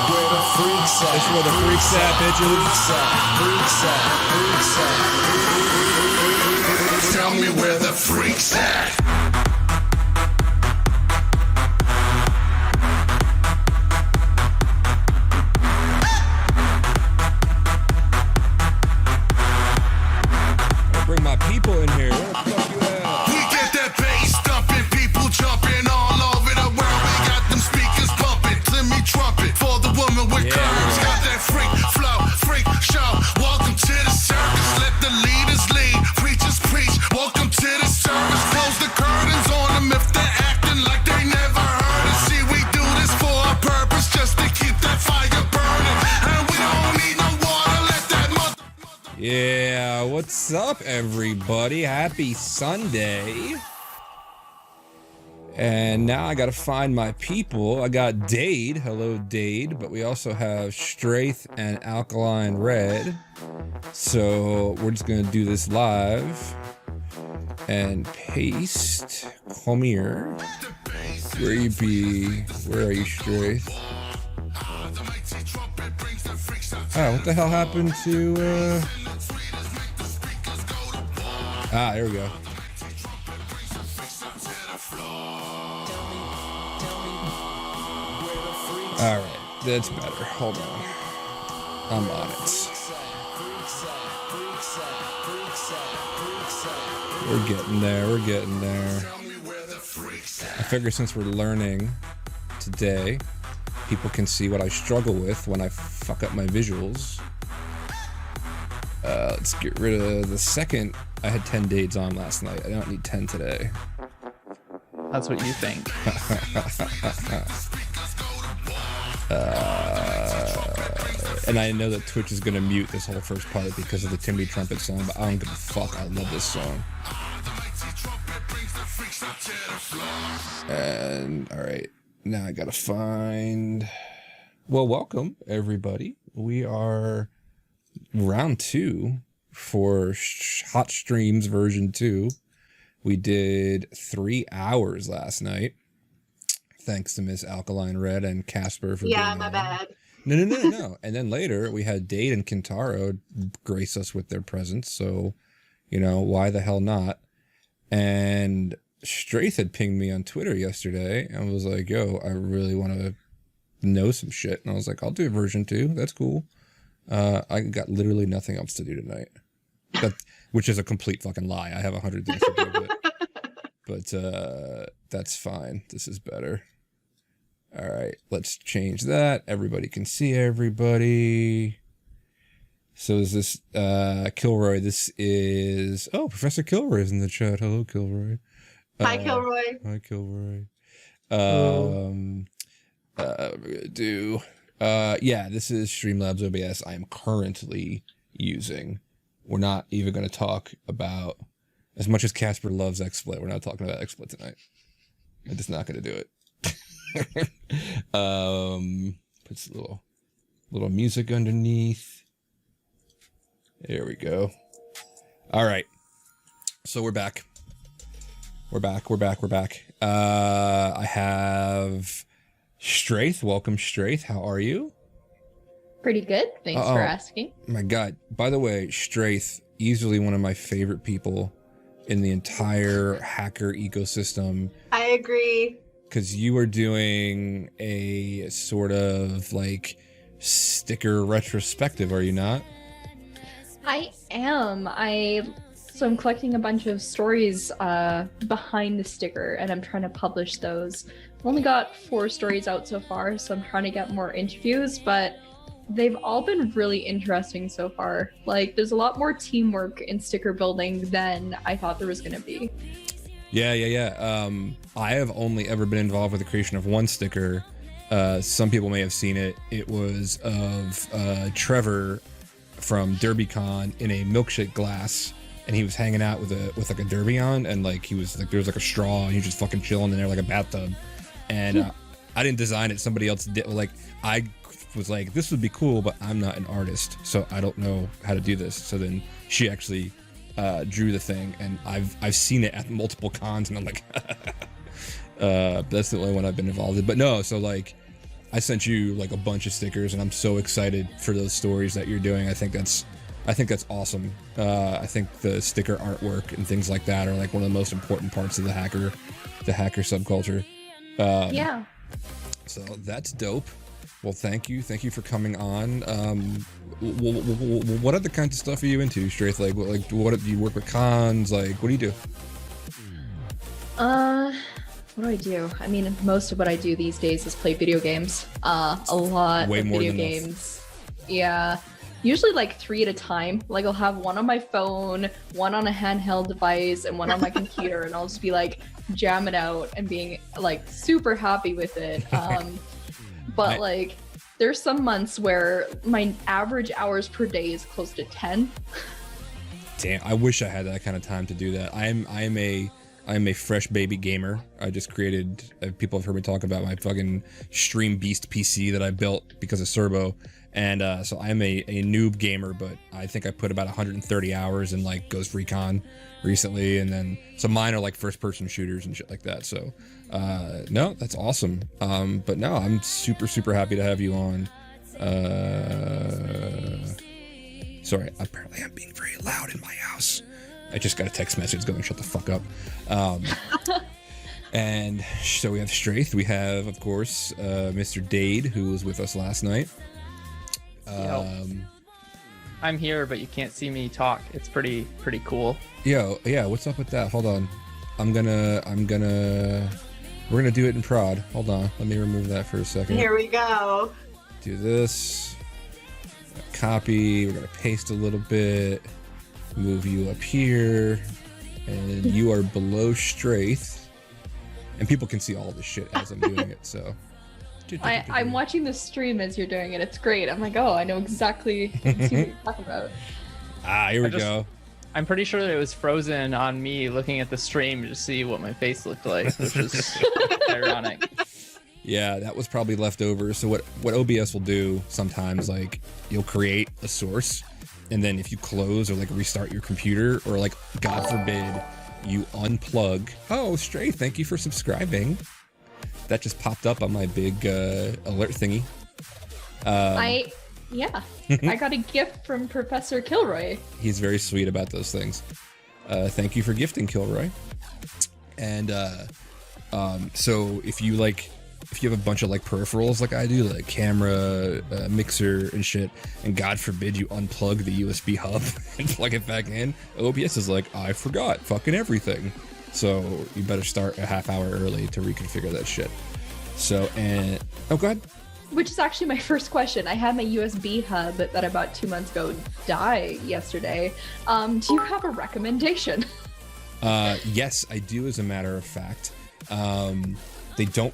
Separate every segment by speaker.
Speaker 1: where the freaks at.
Speaker 2: That's where the freaks at, bitches.
Speaker 1: Tell me where the freaks at.
Speaker 2: Bring my people in here.
Speaker 1: We get that bass thumping, people jumping all over the world. We got them speakers pumping. Let me trumpet for the woman with courage. Got that freak flow, freak show. Welcome to the circus. Let the leaders lead. Preachers preach. Welcome to the service. Close the curtains on them if they're acting like they never heard it. See, we do this for a purpose, just to keep that fire burning. And we don't need no water. Let that mother.
Speaker 2: Yeah, what's up, everybody? Happy Sunday. And now I gotta find my people. I got Dade. Hello, Dade. But we also have Straith and Alkaline Red. So we're just gonna do this live. And paste. Come here. Where you be? Where are you, Straith? Oh, what the hell happened to, Ah, there we go. Alright, that's better. Hold on. I'm on it. We're getting there, we're getting there. I figure since we're learning today, people can see what I struggle with when I fuck up my visuals. Let's get rid of the second. I had 10 Dades on last night. I don't need 10 today.
Speaker 3: That's what you think.
Speaker 2: And I know that Twitch is gonna mute this whole first part because of the Timmy Trumpet song, but I don't give a fuck. I love this song. And alright, now I gotta find... Well, welcome, everybody. We are round 2 for Hot Streams version 2. We did 3 hours last night. Thanks to Miss Alkaline Red and Casper for being on.
Speaker 4: my bad.
Speaker 2: No. And then later we had Dade and Kintaro grace us with their presence. So, you know, why the hell not? And Straith had pinged me on Twitter yesterday and was like, yo, I really want to know some shit. And I was like, I'll do version 2. That's cool. I got literally nothing else to do tonight. Which is a complete fucking lie. I have 100 things to do, but that's fine. This is better. All right, let's change that. Everybody can see everybody. So is this Kilroy? This is Professor Kilroy is in the chat. Hello, Kilroy.
Speaker 4: Hi, Kilroy.
Speaker 2: Hi, Kilroy. We're gonna do. Yeah, this is Streamlabs OBS. I am currently using. We're not even going to talk about, as much as Casper loves XSplit, we're not talking about XSplit tonight. I'm just not going to do it. Puts a little music underneath. There we go. All right. So we're back. We're back. I have Straith. Welcome, Straith. How are you?
Speaker 5: Pretty good. Thanks for asking.
Speaker 2: My God. By the way, Straith, easily one of my favorite people in the entire hacker ecosystem.
Speaker 4: I agree.
Speaker 2: Because you are doing a sort of like sticker retrospective, are you not?
Speaker 5: I am. So I'm collecting a bunch of stories behind the sticker, and I'm trying to publish those. I've only got 4 stories out so far, so I'm trying to get more interviews, but they've all been really interesting so far. Like, there's a lot more teamwork in sticker building than I thought there was going to be.
Speaker 2: Yeah. I have only ever been involved with the creation of one sticker. Some people may have seen it. It was of Trevor from DerbyCon in a milkshake glass, and he was hanging out with like a derby on, and like he was like there was like a straw, and he was just fucking chilling in there like a bathtub. And I didn't design it; somebody else did. Like I was like, this would be cool, but I'm not an artist, so I don't know how to do this. So then she actually drew the thing, and I've seen it at multiple cons, and I'm like, That's the only one I've been involved in. But no, so like, I sent you like a bunch of stickers, and I'm so excited for those stories that you're doing. I think that's awesome. I think the sticker artwork and things like that are like one of the most important parts of the hacker subculture.
Speaker 5: Yeah.
Speaker 2: So that's dope. Well, thank you for coming on. What other kinds of stuff are you into, Straith? Like what do you work with cons? Like, what do you do?
Speaker 5: What do I do? I mean, most of what I do these days is play video games. A lot
Speaker 2: Way
Speaker 5: of
Speaker 2: more
Speaker 5: video
Speaker 2: than enough.
Speaker 5: games. Yeah. Usually like 3 at a time. Like I'll have one on my phone, one on a handheld device, and one on my computer, and I'll just be like jamming out and being like super happy with it. But like there's some months where my average hours per day is close to 10.
Speaker 2: Damn, I wish I had that kind of time to do that. I'm a fresh baby gamer. I just created, people have heard me talk about my fucking Stream Beast PC that I built because of Serbo. And so I'm a noob gamer, but I think I put about 130 hours in like Ghost Recon recently. And then, so mine are like first person shooters and shit like that. So no, that's awesome. But no, I'm super happy to have you on. Sorry, apparently I'm being very loud in my house. I just got a text message going, shut the fuck up. And so we have Straith. We have, of course, Mr. Dade, who was with us last night.
Speaker 3: I'm here, but you can't see me talk. It's pretty cool.
Speaker 2: Yo, yeah, what's up with that? Hold on. We're gonna do it in prod. Hold on, let me remove that for a second.
Speaker 4: Here we go.
Speaker 2: Do this. Copy. We're gonna paste a little bit. Move you up here, and you are below Straith, and people can see all this shit as I'm doing it. So,
Speaker 5: I'm watching the stream as you're doing it. It's great. I'm like, oh, I know exactly what you're talking about.
Speaker 2: Here we go.
Speaker 3: I'm pretty sure that it was frozen on me looking at the stream to see what my face looked like, which is ironic.
Speaker 2: Yeah, that was probably left over. So what OBS will do sometimes, like, you'll create a source, and then if you close or like restart your computer, or like God forbid you unplug. Oh, Stray, thank you for subscribing. That just popped up on my big alert thingy.
Speaker 5: I got a gift from Professor Kilroy.
Speaker 2: He's very sweet about those things. Thank you for gifting, Kilroy. And so if you have a bunch of like peripherals like I do, like camera, mixer and shit, and God forbid you unplug the USB hub and plug it back in, OBS is like, I forgot fucking everything. So you better start a half hour early to reconfigure that shit. So, and oh god.
Speaker 5: Which is actually my first question. I had my USB hub that I bought 2 months ago die yesterday. Do you have a recommendation?
Speaker 2: Yes, I do, as a matter of fact. They don't.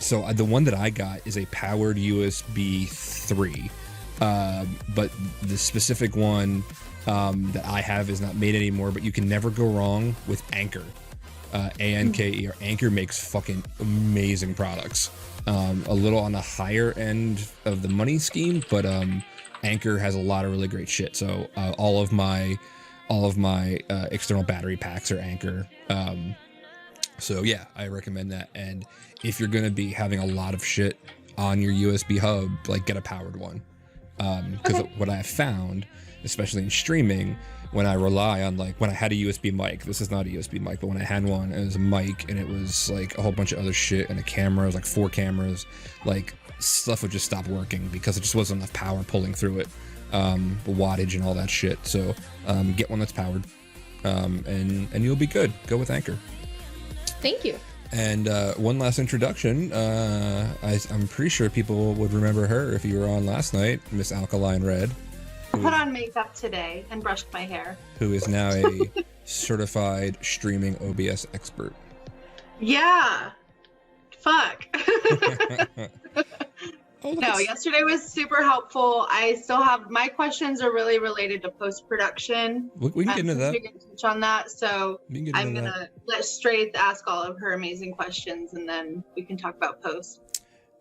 Speaker 2: So the one that I got is a powered USB 3, but the specific one that I have is not made anymore. But you can never go wrong with Anker. ANKER. Anker makes fucking amazing products. A little on the higher end of the money scheme, but Anker has a lot of really great shit. So all of my external battery packs are Anker. So yeah, I recommend that. And if you're gonna be having a lot of shit on your USB hub, like, get a powered one. Because what I have found, especially in streaming, when I rely on, like, when I had a USB mic, this is not a USB mic, but when I had one, it was a mic, and it was like a whole bunch of other shit, and a camera, it was like 4 cameras, like, stuff would just stop working because it just wasn't enough power pulling through it, wattage and all that shit. So get one that's powered, and you'll be good. Go with Anker.
Speaker 5: Thank you.
Speaker 2: And one last introduction. I'm pretty sure people would remember her if you were on last night, Miss Alkaline Red.
Speaker 4: I put on makeup today and brushed my hair.
Speaker 2: Who is now a certified streaming OBS expert.
Speaker 4: Yeah. Fuck. No, yesterday was super helpful. I still have, my questions are really related to post-production.
Speaker 2: We can get into that.
Speaker 4: We can touch on that. So I'm going to let Straith ask all of her amazing questions, and then we can talk about post.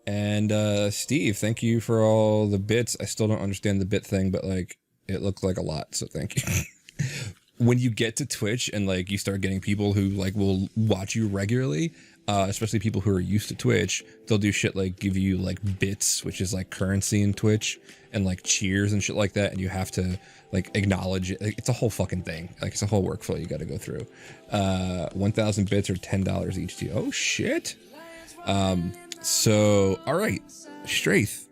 Speaker 2: And Steve, thank you for all the bits. I still don't understand the bit thing, but like, it looked like a lot, so thank you. when you get to Twitch and like you start getting people who like will watch you regularly, especially people who are used to Twitch, they'll do shit like give you like bits, which is like currency in Twitch, and like cheers and shit like that, and you have to like acknowledge it. Like, it's a whole fucking thing. Like it's a whole workflow you got to go through. 1,000 bits are $10 each to you. Oh shit. So all right, Straith,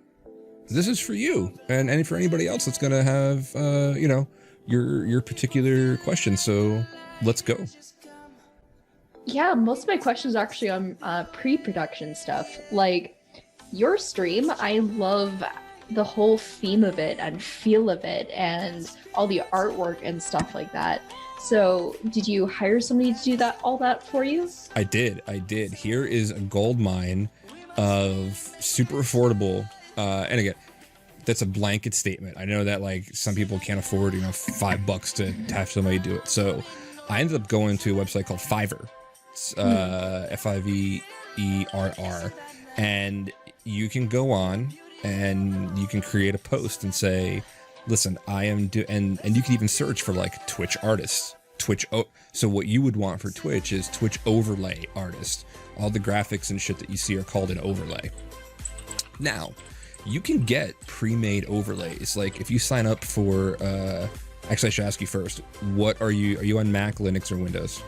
Speaker 2: this is for you and for anybody else that's gonna have you know, your particular question. So let's go.
Speaker 5: Yeah, most of my questions are actually on pre-production stuff. Like your stream, I love the whole theme of it and feel of it and all the artwork and stuff like that. So did you hire somebody to do all that for you? I did. Here is a gold mine of super affordable, and again, that's a blanket statement. I know that like some people can't afford, you know, $5 to have somebody do it. So I ended up going to a website called Fiverr. It's Fiverr, and you can go on and you can create a post and say, listen, I am and you can even search for like Twitch artists. So what you would want for Twitch is Twitch overlay artist. All the graphics and shit that you see are called an overlay. Now, you can get pre-made overlays. Like if you sign up for, actually I should ask you first, what are you on Mac, Linux, or Windows?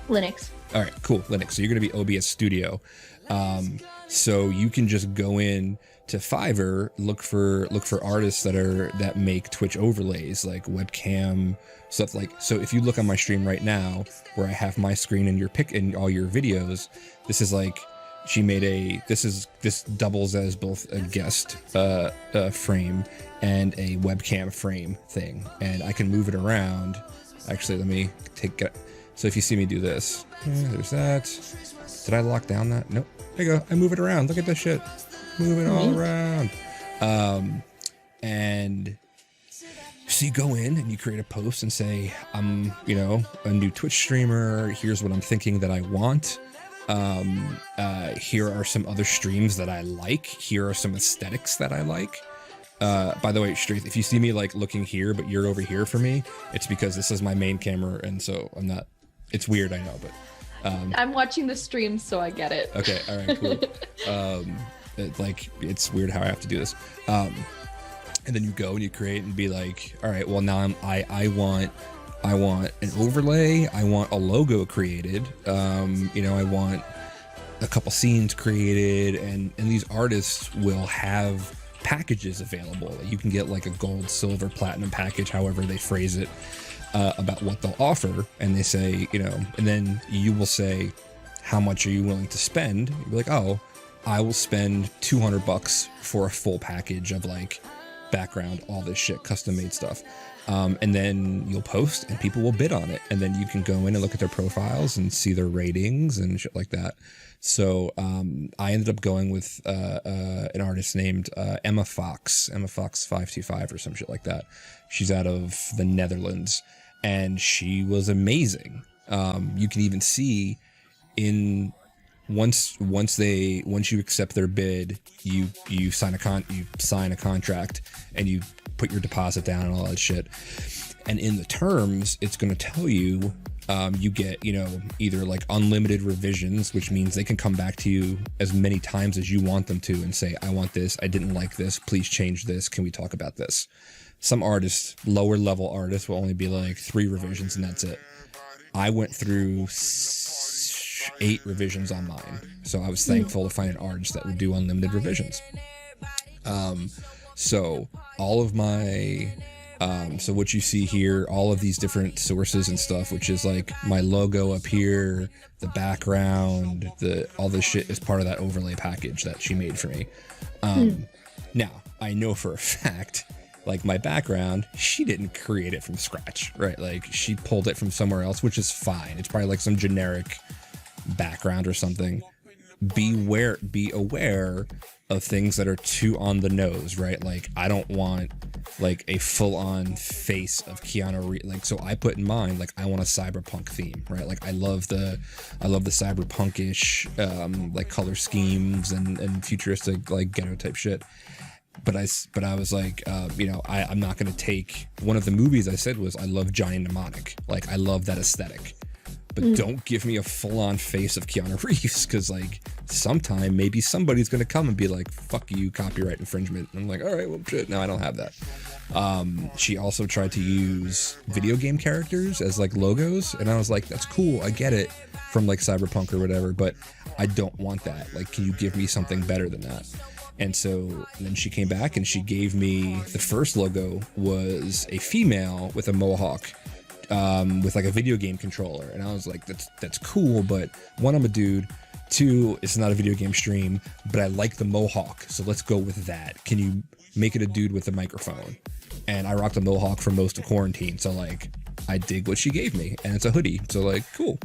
Speaker 5: Linux. All right, cool, Linux. So you're gonna be OBS Studio. So you can just go in to Fiverr, look for artists that make Twitch overlays, like webcam stuff. Like, so if you look on my stream right now, where I have my screen and your pic and all your videos, this is like she made this doubles as both a guest frame and a webcam frame thing, and I can move it around. Actually, let me so if you see me do this, there's that. Did I lock down that? Nope. There you go. I move it around. Look at this shit. Move it all around. And so you go in and you create a post and say, I'm, you know, a new Twitch streamer. Here's what I'm thinking that I want. Here are some other streams that I like. Here are some aesthetics that I like. By the way, Straith, if you see me like looking here, but you're over here for me, it's because this is my main camera, and so I'm not. It's weird, I know, but I'm watching the stream, so I get it. Okay, all right, cool. It's weird how I have to do this. And then you go and you create and be like, all right, well now I want an overlay. I want a logo created. You know, I want a couple scenes created, and these artists will have packages available. You can get like a gold, silver, platinum package, however they phrase it, about what they'll offer. And they say, you know, and then you will say, how much are you willing to spend? You'll be like, oh, I will spend $200 for a full package of like background, all this shit, custom made stuff. And then you'll post and people will bid on it. And then you can go in and look at their profiles and see their ratings and shit like that. So I ended up going with an artist named Emma Fox 525 or some shit like that. She's out of the Netherlands, and she was amazing. You can even see once you accept their bid, you sign a contract and you put your deposit down and all that shit. And in the terms, it's going to tell you you get, you know, either like unlimited revisions, which means they can come back to you as many times as you want them to and say, I want this, I didn't like this, please change this, can we talk about this? Some artists, lower level artists, will only be like 3 revisions and that's it. I went through 8 revisions on mine, so I was thankful to find an artist that would do unlimited revisions. So all of my so what you see here, all of these different sources and stuff, which is like my logo up here, the background, all this shit is part of that overlay package that she made for me. Now I know for a fact, like my background, she didn't create it from scratch, right? Like she pulled it from somewhere else, which is fine. It's probably like some generic background or something. Be aware of things that are too on the nose, right? Like I don't want like a full-on face of Keanu Reeves. Like, so I put in mind, like I want a cyberpunk theme, right? Like I love the cyberpunkish like color schemes and futuristic like ghetto type shit.
Speaker 2: But I was like, I'm not going to take one of the movies I said was I love Johnny Mnemonic. Like, I love that aesthetic. But don't give me a full-on face of Keanu Reeves, because, like, sometime maybe somebody's going to come and be like, fuck you, copyright infringement. And I'm like, all right, well, shit, no, I don't have that. She also tried to use video game characters as, like, logos. And I was like, that's cool, I get it, from, like, Cyberpunk or whatever, but I don't want that. Like, can you give me something better than that? And so then she came back and she gave me, the first logo was a female with a mohawk, with like a video game controller. And I was like, that's cool, but one, I'm a dude. Two, it's not a video game stream, but I like the mohawk, so let's go with that. Can you make it a dude with a microphone? And I rocked a mohawk for most of quarantine, so like, I dig what she gave me, and it's a hoodie, so like, cool.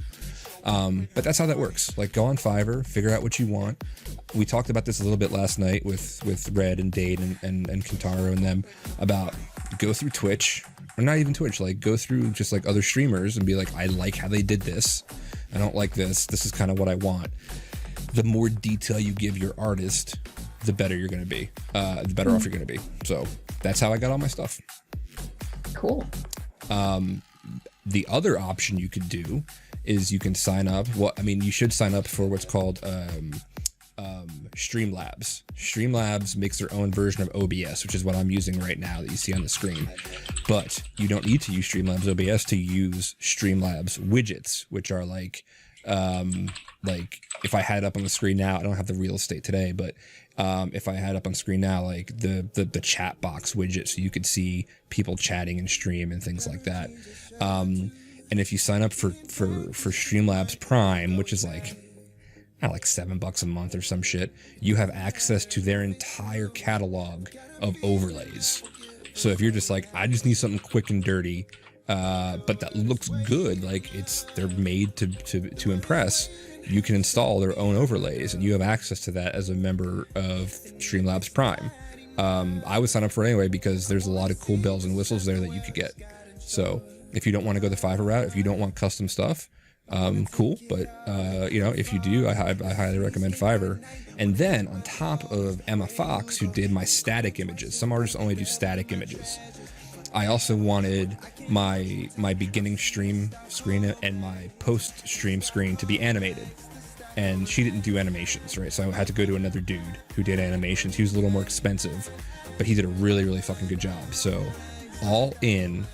Speaker 2: But that's how that works. Like, go on Fiverr, figure out what you want. We talked about this a little bit last night with Red and Dade and Kentaro and them about go through Twitch, or not even Twitch, like go through just like other streamers and be like, I like how they did this. I don't like this. This is kind of what I want. The more detail you give your artist, the better you're going to be, the better off you're going to be. So that's how I got all my stuff.
Speaker 5: Cool.
Speaker 2: The other option you could do is you can sign up. Well, I mean, you should sign up for what's called Streamlabs. Streamlabs makes their own version of OBS, which is what I'm using right now that you see on the screen. But you don't need to use Streamlabs OBS to use Streamlabs widgets, which are like if I had it up on the screen now, I don't have the real estate today, but if I had it up on screen now, like the chat box widget, so you could see people chatting in stream and things like that. And if you sign up for Streamlabs Prime, which is like $7 a month or some shit, you have access to their entire catalog of overlays. So if you're just like, I just need something quick and dirty, but that looks good, like they're made to impress, you can install their own overlays, and you have access to that as a member of Streamlabs Prime. I would sign up for it anyway because there's a lot of cool bells and whistles there that you could get. So if you don't want to go the Fiverr route, if you don't want custom stuff, cool. But, if you do, I highly recommend Fiverr. And then on top of Emma Fox, who did my static images, some artists only do static images. I also wanted my beginning stream screen and my post stream screen to be animated. And she didn't do animations, right? So I had to go to another dude who did animations. He was a little more expensive, but he did a really, really fucking good job. So all in,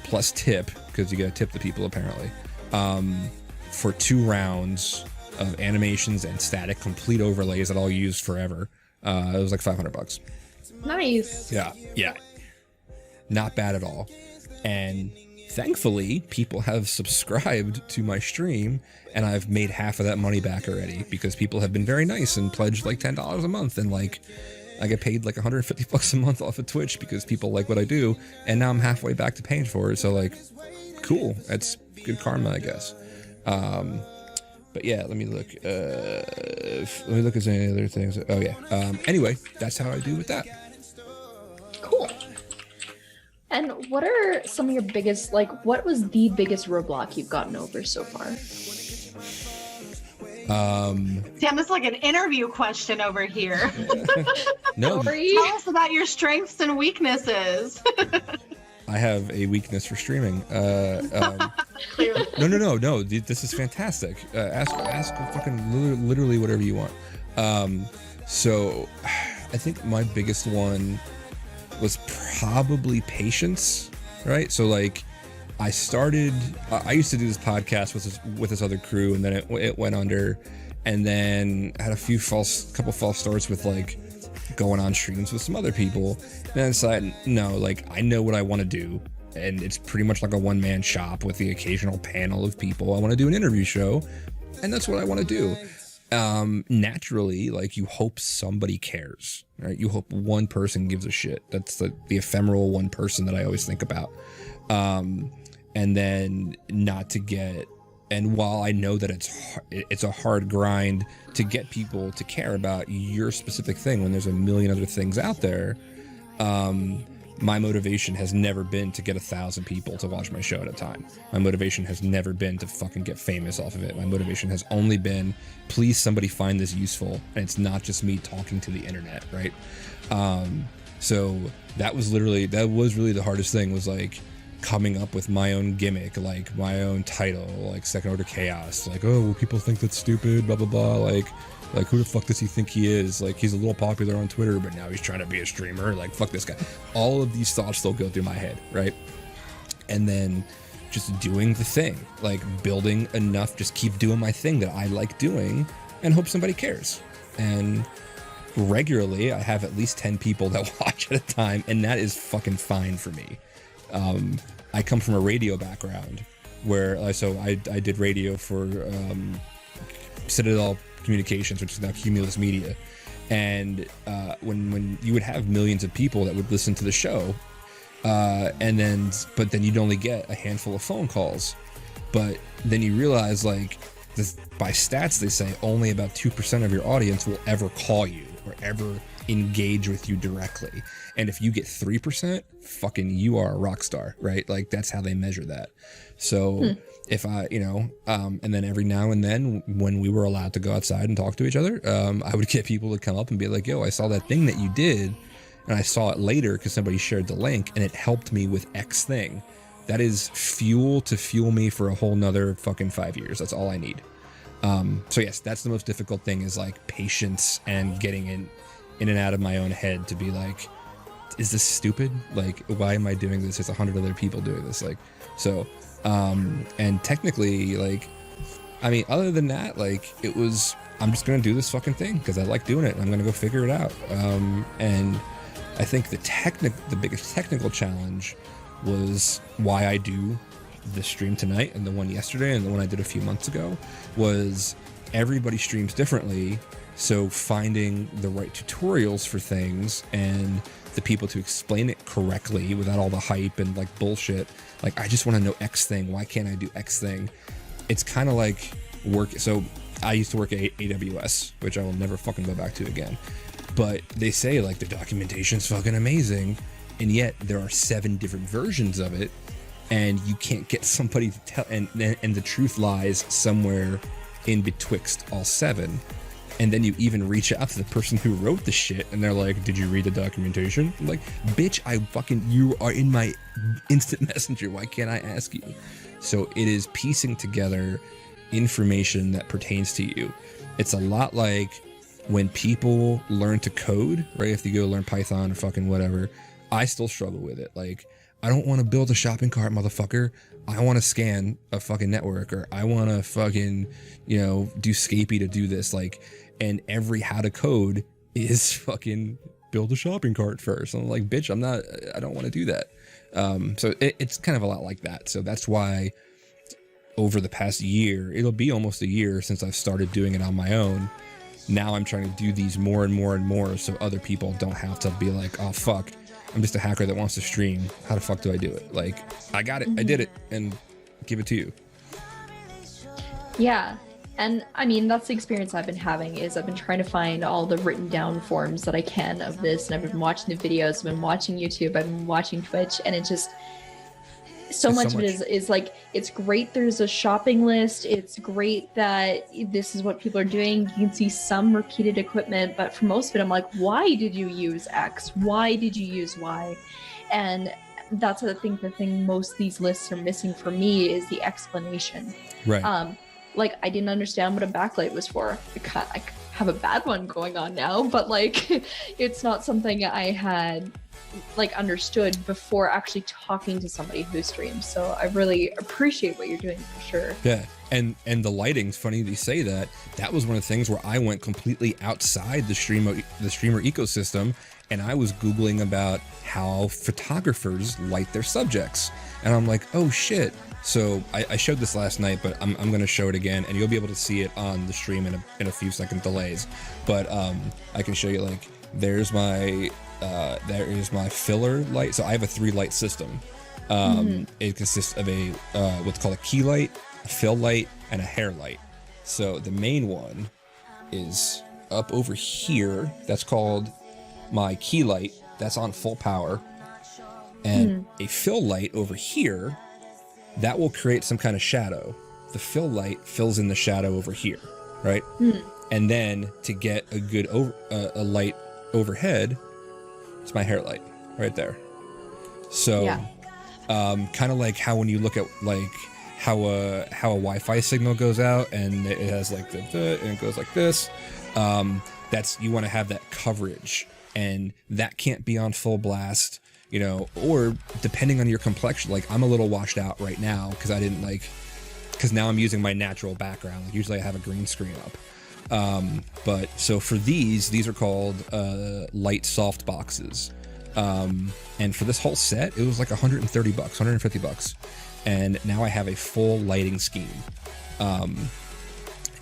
Speaker 2: plus tip, because you gotta tip the people apparently, for 2 rounds of animations and static complete overlays that I'll use forever. It was like $500.
Speaker 5: Nice.
Speaker 2: Yeah. Not bad at all. And thankfully, people have subscribed to my stream, and I've made half of that money back already because people have been very nice and pledged like $10 a month, and like I get paid like $150 a month off of Twitch because people like what I do, and now I'm halfway back to paying for it. So like, cool. That's good karma, I guess. But yeah, let me look. Let me look at any other things. Oh yeah. Anyway, that's how I do with that.
Speaker 5: Cool. And what are some of your biggest, what was the biggest roadblock you've gotten over so far?
Speaker 4: Damn, this is like an interview question over here.
Speaker 2: No.
Speaker 4: Tell us about your strengths and weaknesses.
Speaker 2: I have a weakness for streaming.
Speaker 4: Clearly.
Speaker 2: No. This is fantastic. Ask fucking literally whatever you want. So I think my biggest one was probably patience, right? So like I used to do this podcast with this other crew, and then it went under, and then had a couple false starts with like going on streams with some other people, and I decided, no, like I know what I want to do, and it's pretty much like a one-man shop with the occasional panel of people. I want to do an interview show, and that's what I want to do. Naturally, like you hope somebody cares, right? You hope one person gives a shit. That's the ephemeral one person that I always think about. And then not to get, and while I know that it's a hard grind to get people to care about your specific thing when there's a million other things out there, my motivation has never been to get 1,000 people to watch my show at a time. My motivation has never been to fucking get famous off of it. My motivation has only been, please somebody find this useful, and it's not just me talking to the internet, right? So that was really the hardest thing, was like coming up with my own gimmick, like my own title, like Second Order Chaos, like, oh, well, people think that's stupid, blah blah blah, like who the fuck does he think he is? Like, he's a little popular on Twitter, but now he's trying to be a streamer. Like, fuck this guy. All of these thoughts still go through my head, right? And then just doing the thing, like building enough, just keep doing my thing that I like doing and hope somebody cares. And regularly, I have at least 10 people that watch at a time, and that is fucking fine for me. I come from a radio background where, so I did radio for Citadel Communications, which is now Cumulus Media, and when you would have millions of people that would listen to the show, but then you'd only get a handful of phone calls, but then you realize, like, by stats they say only about 2% of your audience will ever call you or ever engage with you directly, and if you get 3%, fucking you are a rock star, right? Like, that's how they measure that. So if I, and then every now and then when we were allowed to go outside and talk to each other, I would get people to come up and be like, yo, I saw that thing that you did, and I saw it later because somebody shared the link and it helped me with X thing. That is fuel to fuel me for a whole nother fucking 5 years. That's all I need. So yes, that's the most difficult thing, is like patience and getting in and out of my own head to be like, is this stupid? Like, why am I doing this? There's 100 other people doing this. Like, so, and technically, like, I mean, other than that, like, it was, I'm just going to do this fucking thing because I like doing it, and I'm going to go figure it out. And I think the biggest technical challenge was why I do the stream tonight and the one yesterday and the one I did a few months ago, was everybody streams differently. So finding the right tutorials for things and the people to explain it correctly without all the hype and like bullshit. Like, I just want to know X thing. Why can't I do X thing? It's kind of like work. So I used to work at AWS, which I will never fucking go back to again. But they say, like, the documentation's fucking amazing, and yet there are 7 different versions of it, and you can't get somebody to tell, and the truth lies somewhere in betwixt all 7. And then you even reach out to the person who wrote the shit, and they're like, did you read the documentation? I'm like, bitch, you are in my instant messenger. Why can't I ask you? So it is piecing together information that pertains to you. It's a lot like when people learn to code, right? If you go learn Python or fucking whatever, I still struggle with it. Like, I don't want to build a shopping cart, motherfucker. I want to scan a fucking network, or I want to fucking, do Scapy to do this. Like, and every how to code is fucking build a shopping cart first. I'm like, bitch, I don't want to do that. So it's kind of a lot like that. So that's why over the past year, it'll be almost a year since I've started doing it on my own. Now I'm trying to do these more and more and more, so other people don't have to be like, oh fuck, I'm just a hacker that wants to stream. How the fuck do I do it? Like, I got it, I did it, and give it to you.
Speaker 5: Yeah. And I mean, that's the experience I've been having, is I've been trying to find all the written down forms that I can of this, and I've been watching the videos, I've been watching YouTube, I've been watching Twitch, and it just, so much of it is like, it's great there's a shopping list, it's great that this is what people are doing, you can see some repeated equipment, but for most of it I'm like, why did you use X? Why did you use Y? And that's the thing most of these lists are missing for me, is the explanation.
Speaker 2: Right.
Speaker 5: Like, I didn't understand what a backlight was for. I have a bad one going on now, but like, it's not something I had like understood before actually talking to somebody who streams. So I really appreciate what you're doing, for sure.
Speaker 2: Yeah. And the lighting's funny you say that. That was one of the things where I went completely outside the streamer ecosystem, and I was Googling about how photographers light their subjects. And I'm like, oh shit. So I showed this last night, but I'm going to show it again, and you'll be able to see it on the stream in a few second delays. But I can show you, like, there is my filler light. So I have a 3-light system. It consists of a what's called a key light, a fill light, and a hair light. So the main one is up over here. That's called my key light. That's on full power. And a fill light over here, that will create some kind of shadow. The fill light fills in the shadow over here, right? And then to get a good a light overhead, it's my hair light right there. So kind of like how when you look at like how a Wi-Fi signal goes out and it has like the and it goes like this, that's, you want to have that coverage, and that can't be on full blast, you know, or depending on your complexion. Like I'm a little washed out right now because I didn't because now I'm using my natural background. Like usually I have a green screen up. But so for these are called light soft boxes. And for this whole set, it was like $130, $150. And now I have a full lighting scheme.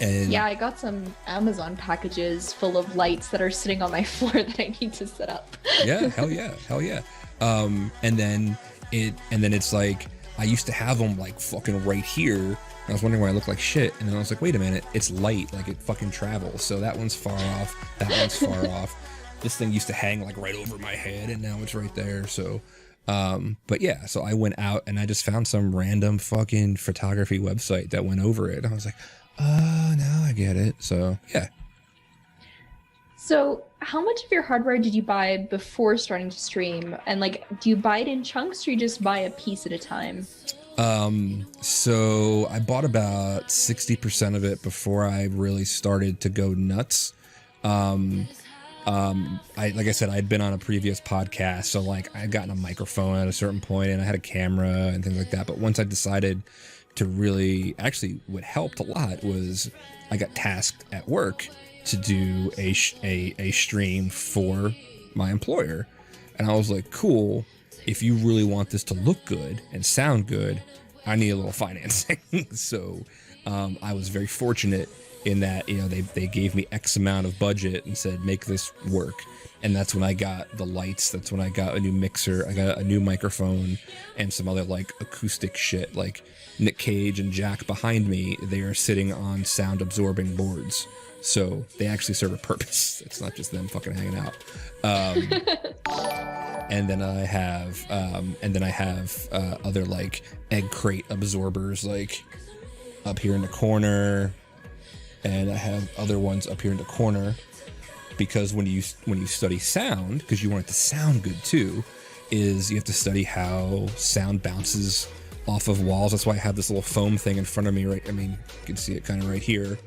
Speaker 2: And
Speaker 5: yeah, I got some Amazon packages full of lights that are sitting on my floor that I need to set up.
Speaker 2: yeah, hell yeah. And then it's like, I used to have them like fucking right here. I was wondering why I look like shit, and then I was like, wait a minute, it's light, like it fucking travels. So that one's far off, that one's far off. This thing used to hang like right over my head, and now it's right there. So, but yeah, so I went out and I just found some random fucking photography website that went over it. I was like, now I get it. So yeah.
Speaker 5: So how much of your hardware did you buy before starting to stream? And like, do you buy it in chunks, or you just buy a piece at a time?
Speaker 2: So I bought about 60% of it before I really started to go nuts. Like I said, I'd been on a previous podcast, so like I'd gotten a microphone at a certain point and I had a camera and things like that. But once I decided to really, actually what helped a lot was I got tasked at work to do a stream for my employer. And I was like, cool, if you really want this to look good and sound good, I need a little financing. So I was very fortunate in that, you know, they gave me X amount of budget and said, make this work. And that's when I got the lights. That's when I got a new mixer. I got a new microphone and some other like acoustic shit. Like Nick Cage and Jack behind me, they are sitting on sound absorbing boards. So they actually serve a purpose. It's not just them fucking hanging out. And then I have other like egg crate absorbers like up here in the corner, and I have other ones up here in the corner because when you study sound, because you want it to sound good too, is you have to study how sound bounces off of walls. That's why I have this little foam thing in front of me, right? I mean, you can see it kind of right here.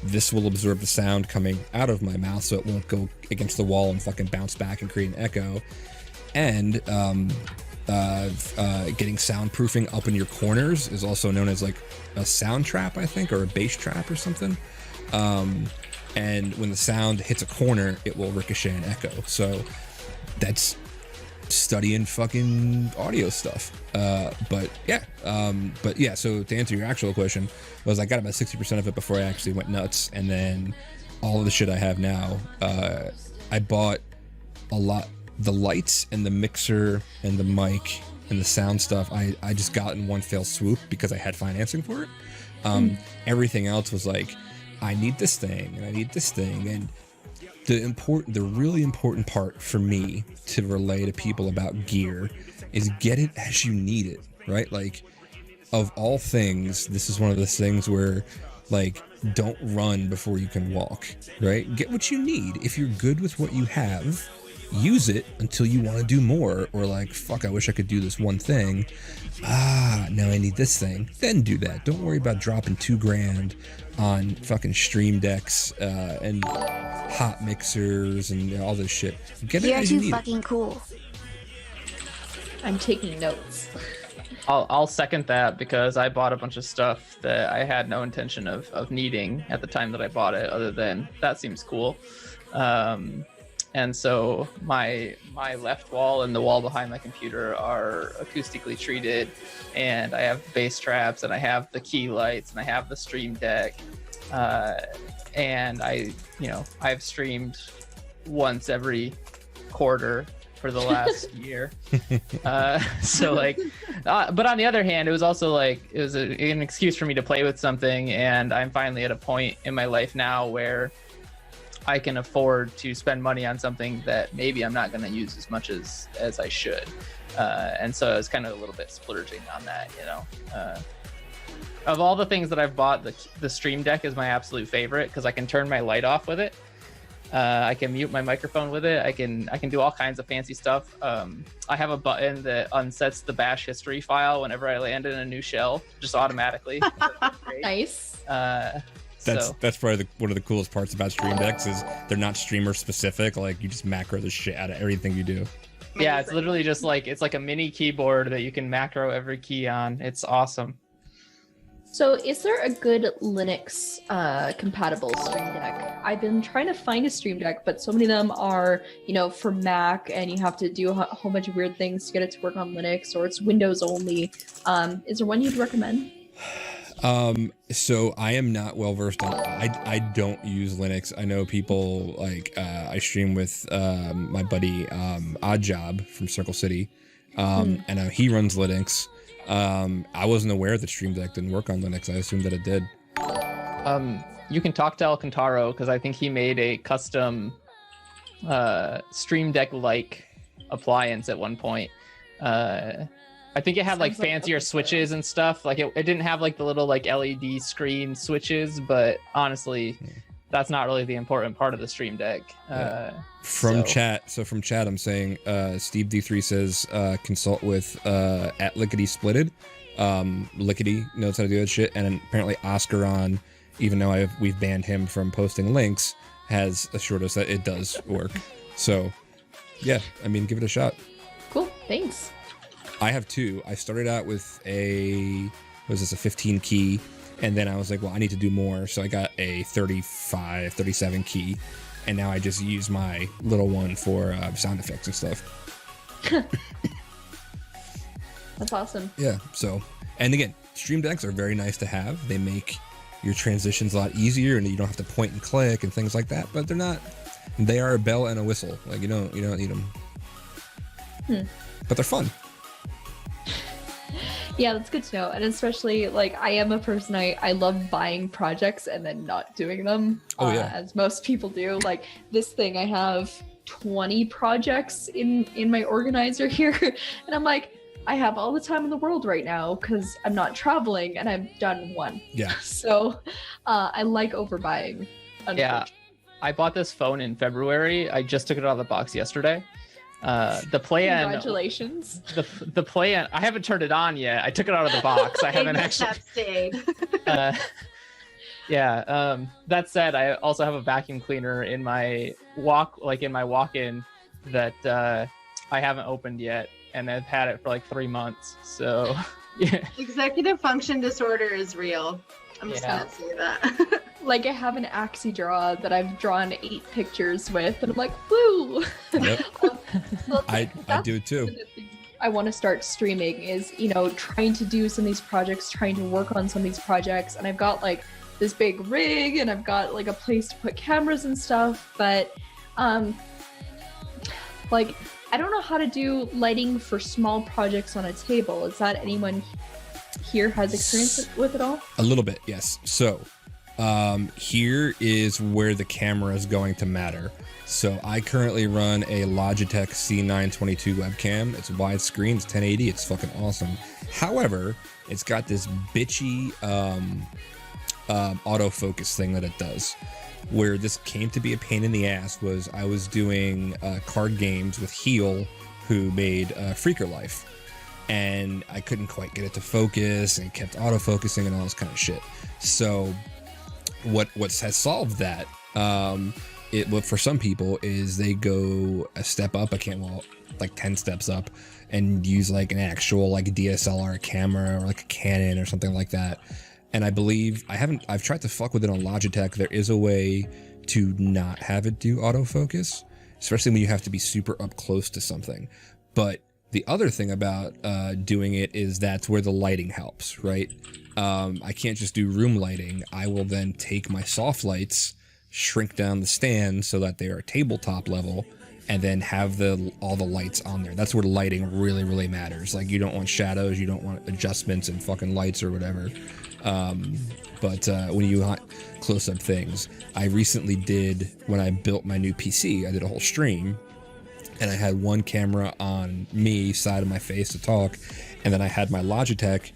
Speaker 2: This will absorb the sound coming out of my mouth so it won't go against the wall and fucking bounce back and create an echo. And getting soundproofing up in your corners is also known as like a sound trap, I think, or a bass trap or something. And when the sound hits a corner, it will ricochet and echo. So that's studying fucking audio stuff. But yeah, so to answer your actual question, was I got about 60% of it before I actually went nuts, and then all of the shit I have now, I bought a lot. The lights and the mixer and the mic and the sound stuff, I just got in one fell swoop because I had financing for it. Everything else was like, I need this thing and I need this thing. And the really important part for me to relay to people about gear is get it as you need it, right? Like, of all things, this is one of those things where, like, don't run before you can walk, right? Get what you need. If you're good with what you have, use it until you want to do more, or like, fuck, I wish I could do this one thing. Now I need this thing. Then do that. Don't worry about dropping $2,000 on fucking stream decks and hot mixers and all this shit. Get it as you need.
Speaker 6: You're too fucking cool.
Speaker 5: I'm taking notes.
Speaker 3: I'll second that, because I bought a bunch of stuff that I had no intention of needing at the time that I bought it, other than that seems cool. And so my left wall and the wall behind my computer are acoustically treated, and I have bass traps, and I have the key lights, and I have the stream deck, and I've streamed once every quarter for the last year. So like, but on the other hand, it was also like, it was an excuse for me to play with something, and I'm finally at a point in my life now where I can afford to spend money on something that maybe I'm not going to use as much as I should. And so it's kind of a little bit splurging on that, you know. Of all the things that I've bought, the Stream Deck is my absolute favorite because I can turn my light off with it. I can mute my microphone with it. I can do all kinds of fancy stuff. I have a button that unsets the bash history file whenever I land in a new shell, just automatically.
Speaker 5: Nice.
Speaker 2: That's probably one of the coolest parts about Stream Decks is they're not streamer specific. Like you just macro the shit out of everything you do.
Speaker 3: Yeah, it's literally just like it's like a mini keyboard that you can macro every key on. It's awesome.
Speaker 5: So is there a good Linux compatible Stream Deck? I've been trying to find a Stream Deck, but so many of them are, you know, for Mac and you have to do a whole bunch of weird things to get it to work on Linux, or it's Windows only. Is there one you'd recommend?
Speaker 2: So I am not well versed on, I don't use Linux. I know people like, I stream with, my buddy, Oddjob from Circle City. And he runs Linux. I wasn't aware that Stream Deck didn't work on Linux. I assumed that it did.
Speaker 3: You can talk to Alcantaro because I think he made a custom Stream Deck-like appliance at one point. I think it had like fancier switches and stuff. Like it didn't have like the little like LED screen switches, but honestly, that's not really the important part of the Stream Deck.
Speaker 2: From chat, I'm saying Steve D3 says consult with at Lickety Splitted. Lickety knows how to do that shit, and apparently Oscaron, even though we've banned him from posting links, has assured us that it does work. So yeah, I mean, give it a shot.
Speaker 5: Cool, thanks.
Speaker 2: I have two. I started out with a 15 key, and then I was like, well, I need to do more, so I got a 37 key, and now I just use my little one for sound effects and stuff.
Speaker 5: That's awesome.
Speaker 2: Yeah, so, and again, Stream Decks are very nice to have. They make your transitions a lot easier, and you don't have to point and click and things like that, but they are a bell and a whistle. Like, you don't need them. But they're fun.
Speaker 5: Yeah, that's good to know. And especially, like, I am a person, I love buying projects and then not doing them, as most people do. Like, this thing, I have 20 projects in my organizer here. And I'm like, I have all the time in the world right now because I'm not traveling and I've done one.
Speaker 2: Yeah.
Speaker 5: So I like overbuying.
Speaker 3: Yeah. I bought this phone in February. I just took it out of the box yesterday. The plan.
Speaker 5: Congratulations.
Speaker 3: The plan. I haven't turned it on yet. I took it out of the box. I haven't actually. That said, I also have a vacuum cleaner in my walk-in that I haven't opened yet, and I've had it for like 3 months. So yeah.
Speaker 4: Executive function disorder is real. I'm just gonna say that.
Speaker 5: Like, I have an Axie draw that I've drawn 8 pictures with, and I'm like, woo!
Speaker 2: Yep.
Speaker 5: So
Speaker 2: I do it too.
Speaker 5: I want to start streaming is, trying to do some of these projects, trying to work on some of these projects, and I've got like this big rig, and I've got like a place to put cameras and stuff, but like, I don't know how to do lighting for small projects on a table. Is that anyone here has experience with it all?
Speaker 2: A little bit, yes. So here is where the camera is going to matter. So I currently run a Logitech C922 webcam. It's widescreen, it's 1080, it's fucking awesome. However, it's got this bitchy autofocus thing that it does. Where this came to be a pain in the ass was I was doing card games with Heel, who made Freaker Life. And I couldn't quite get it to focus, and it kept autofocusing and all this kind of shit. So what has solved that, what for some people is they go a step up, like 10 steps up, and use like an actual like DSLR camera or like a Canon or something like that. And I believe I've tried to fuck with it on Logitech. There is a way to not have it do autofocus, especially when you have to be super up close to something. But the other thing about doing it is that's where the lighting helps, right? I can't just do room lighting. I will then take my soft lights, shrink down the stand so that they are tabletop level, and then have all the lights on there. That's where the lighting really, really matters. Like, you don't want shadows, you don't want adjustments and fucking lights or whatever. but when you want close-up things, I recently did, when I built my new PC, I did a whole stream, and I had one camera on me, side of my face to talk, and then I had my Logitech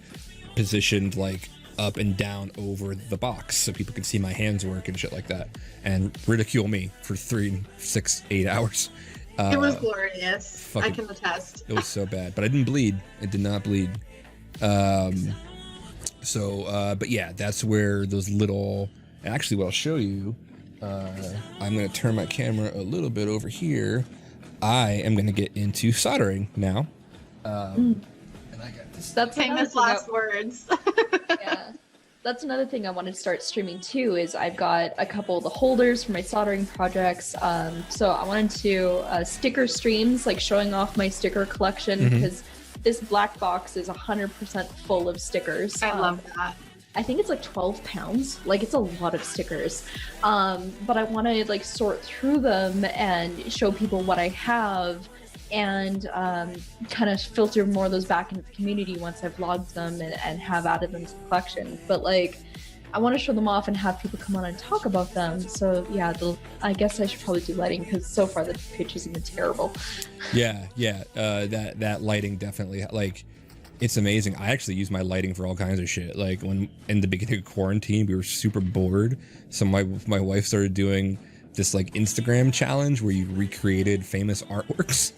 Speaker 2: positioned like up and down over the box so people could see my hands work and shit like that, and ridicule me for 3, 6, 8 hours.
Speaker 4: It was glorious. I can attest.
Speaker 2: It was so bad, but I didn't bleed. It did not bleed. But yeah, that's where those little, actually what I'll show you, I'm going to turn my camera a little bit over here. I am going to get into soldering now. And I got this.
Speaker 5: That's
Speaker 4: famous last words.
Speaker 5: Yeah. That's another thing I wanted to start streaming too, is I've got a couple of the holders for my soldering projects. So I wanted to do sticker streams, like showing off my sticker collection, because this black box is 100% full of stickers.
Speaker 4: I love that.
Speaker 5: I think it's like 12 pounds. Like, it's a lot of stickers. But I want to like sort through them and show people what I have, and kind of filter more of those back into the community once I've logged them and have added them to the collection. But like, I want to show them off and have people come on and talk about them. So yeah, I guess I should probably do lighting, because so far the pitch has been terrible.
Speaker 2: Yeah. That lighting definitely, like, it's amazing. I actually use my lighting for all kinds of shit. Like, when in the beginning of quarantine, we were super bored, so my wife started doing this like Instagram challenge where you recreated famous artworks.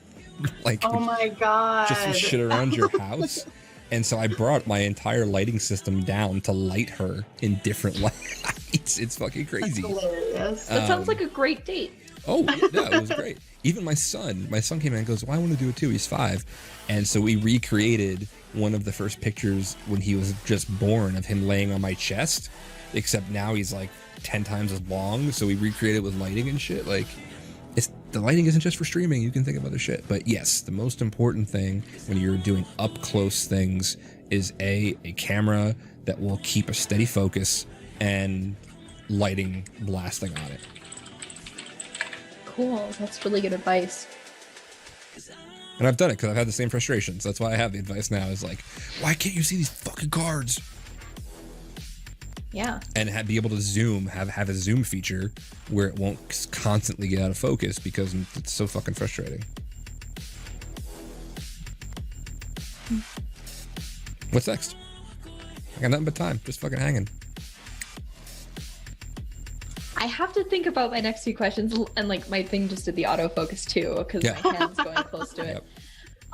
Speaker 2: Like,
Speaker 4: oh my god,
Speaker 2: just some shit around your house. And so I brought my entire lighting system down to light her in different lights. It's fucking crazy.
Speaker 4: That's hilarious.
Speaker 5: That sounds like a great date.
Speaker 2: Oh yeah, it was great. Even my son came in and goes, well, I want to do it too. He's 5. And so we recreated one of the first pictures when he was just born of him laying on my chest, except now he's like 10 times as long. So we recreated with lighting and shit. Like, the lighting isn't just for streaming. You can think of other shit. But yes, the most important thing when you're doing up close things is a camera that will keep a steady focus and lighting blasting on it.
Speaker 5: Cool. That's really good advice.
Speaker 2: And I've done it because I've had the same frustrations. That's why I have the advice now, is like, why can't you see these fucking cards?
Speaker 5: Yeah.
Speaker 2: And be able to zoom, have a zoom feature where it won't constantly get out of focus, because it's so fucking frustrating. What's next? I got nothing but time. Just fucking hanging.
Speaker 5: I have to think about my next few questions, and like my thing just did the autofocus too, because my hand's going close to it.
Speaker 2: Yep.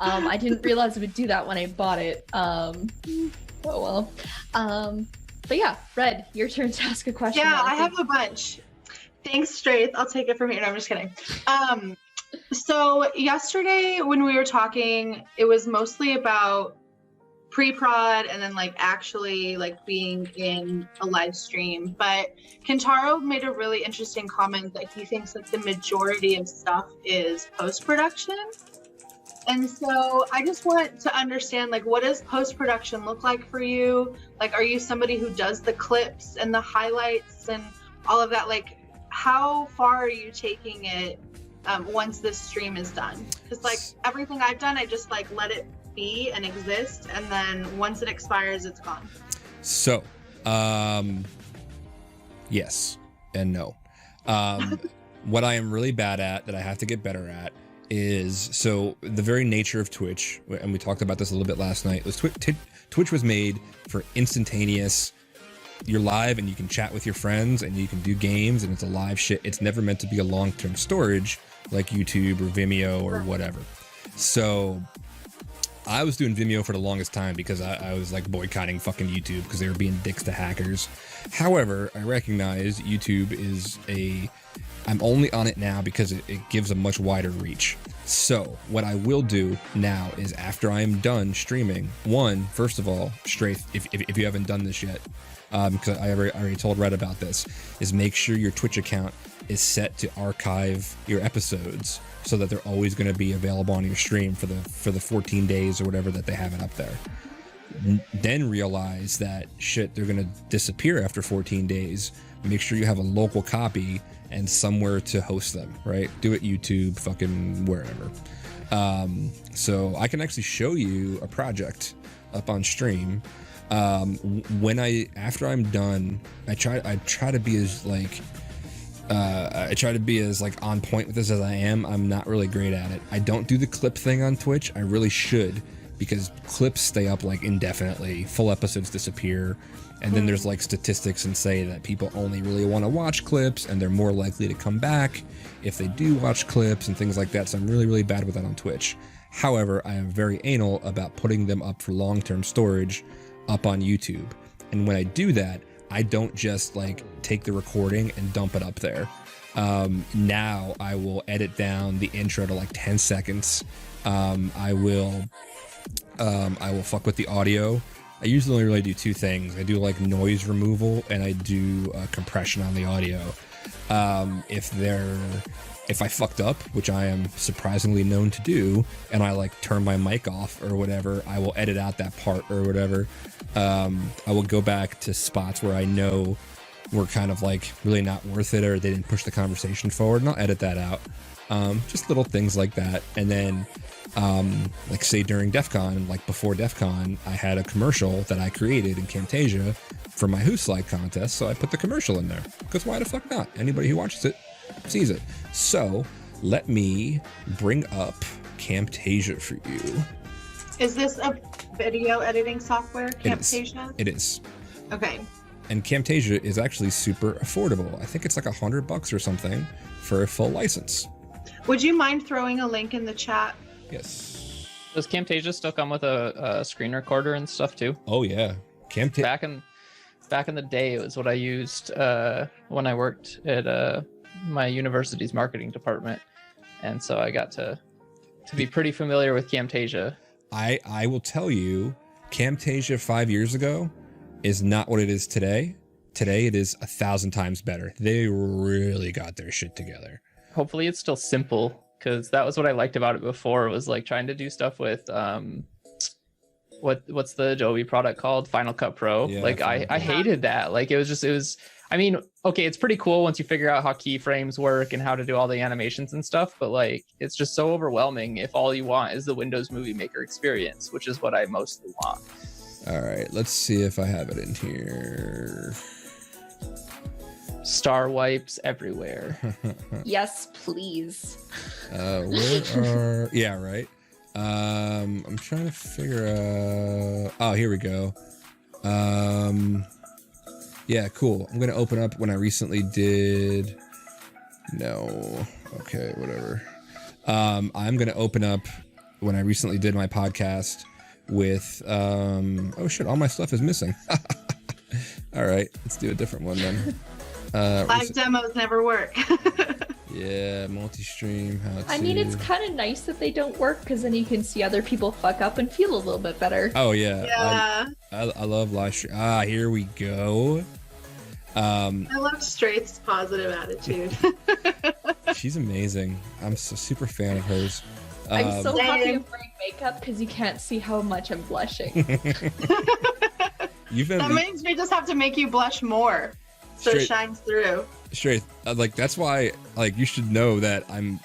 Speaker 5: I didn't realize it would do that when I bought it. Oh well. But yeah, Red, your turn to ask a question.
Speaker 4: Yeah, I have a bunch. Thanks, Straith. I'll take it from here. No, I'm just kidding. So yesterday when we were talking, it was mostly about pre-prod and then like actually like being in a live stream. But Kentaro made a really interesting comment that he thinks that the majority of stuff is post-production. And so I just want to understand, like, what does post-production look like for you? Like, are you somebody who does the clips and the highlights and all of that? Like, how far are you taking it once this stream is done? Because like everything I've done, I just like let it be and exist, and then once it expires, it's gone. So,
Speaker 2: yes and no. What I am really bad at, that I have to get better at, is, so the very nature of Twitch, and we talked about this a little bit last night, was Twitch was made for instantaneous. You're live and you can chat with your friends and you can do games, and it's a live shit. It's never meant to be a long-term storage like YouTube or Vimeo or whatever. So I was doing Vimeo for the longest time because I was like boycotting fucking YouTube because they were being dicks to hackers. However, I recognize YouTube is I'm only on it now because it gives a much wider reach. So what I will do now is, after I am done streaming, first of all, Straith, if you haven't done this yet, because I already told Red about this, is make sure your Twitch account is set to archive your episodes so that they're always going to be available on your stream for the 14 days or whatever that they have it up there. Then realize that shit, they're going to disappear after 14 days. Make sure you have a local copy and somewhere to host them, right? Do it YouTube, fucking wherever. So I can actually show you a project up on stream. After I'm done, I try to be as like on point with this as I am. I'm not really great at it. I don't do the clip thing on Twitch. I really should, because clips stay up like indefinitely. Full episodes disappear. And then there's like statistics and say that people only really want to watch clips and they're more likely to come back if they do watch clips and things like that. So I'm really, really bad with that on Twitch. However, I am very anal about putting them up for long-term storage up on YouTube. And when I do that, I don't just like take the recording and dump it up there. Now I will edit down the intro to like 10 seconds. I will fuck with the audio. I usually only really do two things. I do like noise removal and I do compression on the audio. If I fucked up, which I am surprisingly known to do, and I like turn my mic off or whatever, I will edit out that part or whatever. I will go back to spots where I know were kind of like really not worth it or they didn't push the conversation forward, and I'll edit that out. Just little things like that. And then like say during DEF CON, like before DEF CON, I had a commercial that I created in Camtasia for my Who Slide contest, so I put the commercial in there, because why the fuck not? Anybody who watches it sees it. So let me bring up Camtasia for you.
Speaker 4: Is this a video editing software, Camtasia?
Speaker 2: It is.
Speaker 4: Okay.
Speaker 2: And Camtasia is actually super affordable. I think it's like $100 or something for a full license.
Speaker 4: Would you mind throwing a link in the chat?
Speaker 2: Yes.
Speaker 3: Does Camtasia still come with a screen recorder and stuff too?
Speaker 2: Oh yeah.
Speaker 3: Back in the day, it was what I used when I worked at my university's marketing department, and so I got to be pretty familiar with Camtasia.
Speaker 2: I will tell you, Camtasia 5 years ago is not what it is today. Today it is 1,000 times better. They really got their shit together.
Speaker 3: Hopefully it's still simple, because that was what I liked about it before. It was like trying to do stuff with what's the Adobe product called? Final Cut Pro.
Speaker 2: Yeah,
Speaker 3: like I hated that. Like it was I mean, okay, it's pretty cool once you figure out how keyframes work and how to do all the animations and stuff, but like it's just so overwhelming if all you want is the Windows Movie Maker experience, which is what I mostly want.
Speaker 2: All right, let's see if I have it in here.
Speaker 3: Star wipes everywhere.
Speaker 5: Yes, please.
Speaker 2: Yeah, right. I'm trying to figure out. Oh, here we go. Yeah, cool. I'm gonna open up when I recently did. No. Okay, whatever. I'm gonna open up when I recently did my podcast with. Oh shit! All my stuff is missing. All right, let's do a different one then.
Speaker 4: Live demos never work.
Speaker 2: Yeah, multi-stream.
Speaker 5: I mean, it's kind of nice that they don't work, because then you can see other people fuck up and feel a little bit better.
Speaker 2: Oh yeah.
Speaker 4: Yeah.
Speaker 2: I love live stream. Ah, here we go.
Speaker 4: I love Straith's positive attitude.
Speaker 2: She's amazing. I'm so super fan of hers.
Speaker 5: I'm so happy I'm wearing makeup because you can't see how much I'm blushing.
Speaker 4: That means we just have to make you blush more, so it shines through.
Speaker 2: Straight, like that's why, like you should know that I'm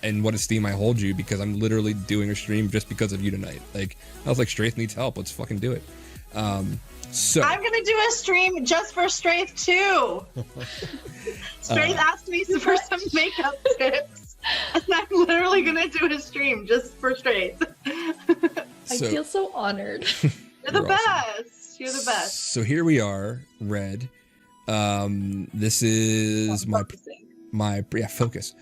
Speaker 2: in what esteem I hold you, because I'm literally doing a stream just because of you tonight. Like I was like, Straith needs help. Let's fucking do it. So
Speaker 4: I'm gonna do a stream just for Straith too. Straith asked me for some makeup tips, and I'm literally gonna do a stream just for Straith.
Speaker 5: I feel so honored.
Speaker 4: You're the best.
Speaker 2: Awesome.
Speaker 4: You're the best.
Speaker 2: So here we are, Red. This is my focus.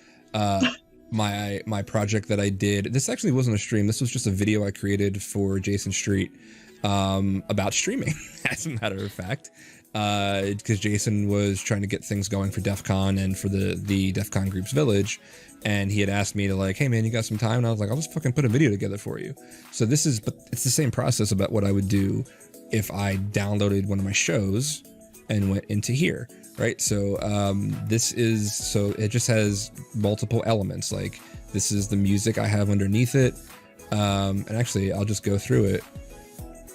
Speaker 2: My project that I did. This actually wasn't a stream. This was just a video I created for Jason Street about streaming, as a matter of fact, because Jason was trying to get things going for DEF CON and for the DEF CON Groups Village, and he had asked me to like, hey man, you got some time? And I was like, I'll just fucking put a video together for you. So but it's the same process about what I would do if I downloaded one of my shows and went into here, right? So it just has multiple elements. Like this is the music I have underneath it, and actually I'll just go through it,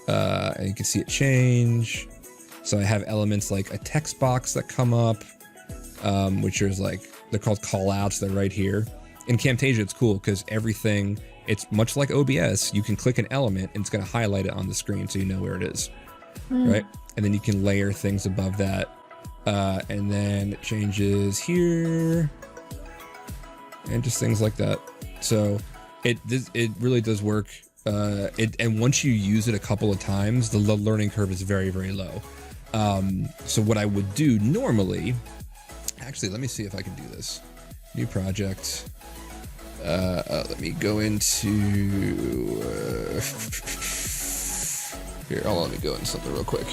Speaker 2: and you can see it change. So I have elements like a text box that come up, which is like, they're called callouts. They're right here. In Camtasia, it's cool because everything, it's much like OBS. You can click an element and it's going to highlight it on the screen so you know where it is. right? And then you can layer things above that. And then it changes here and just things like that. So it really does work. And once you use it a couple of times, the learning curve is very, very low. So what I would do normally, actually, let me see if I can do this. New project. Let me go into here. Hold on, let me go into something real quick.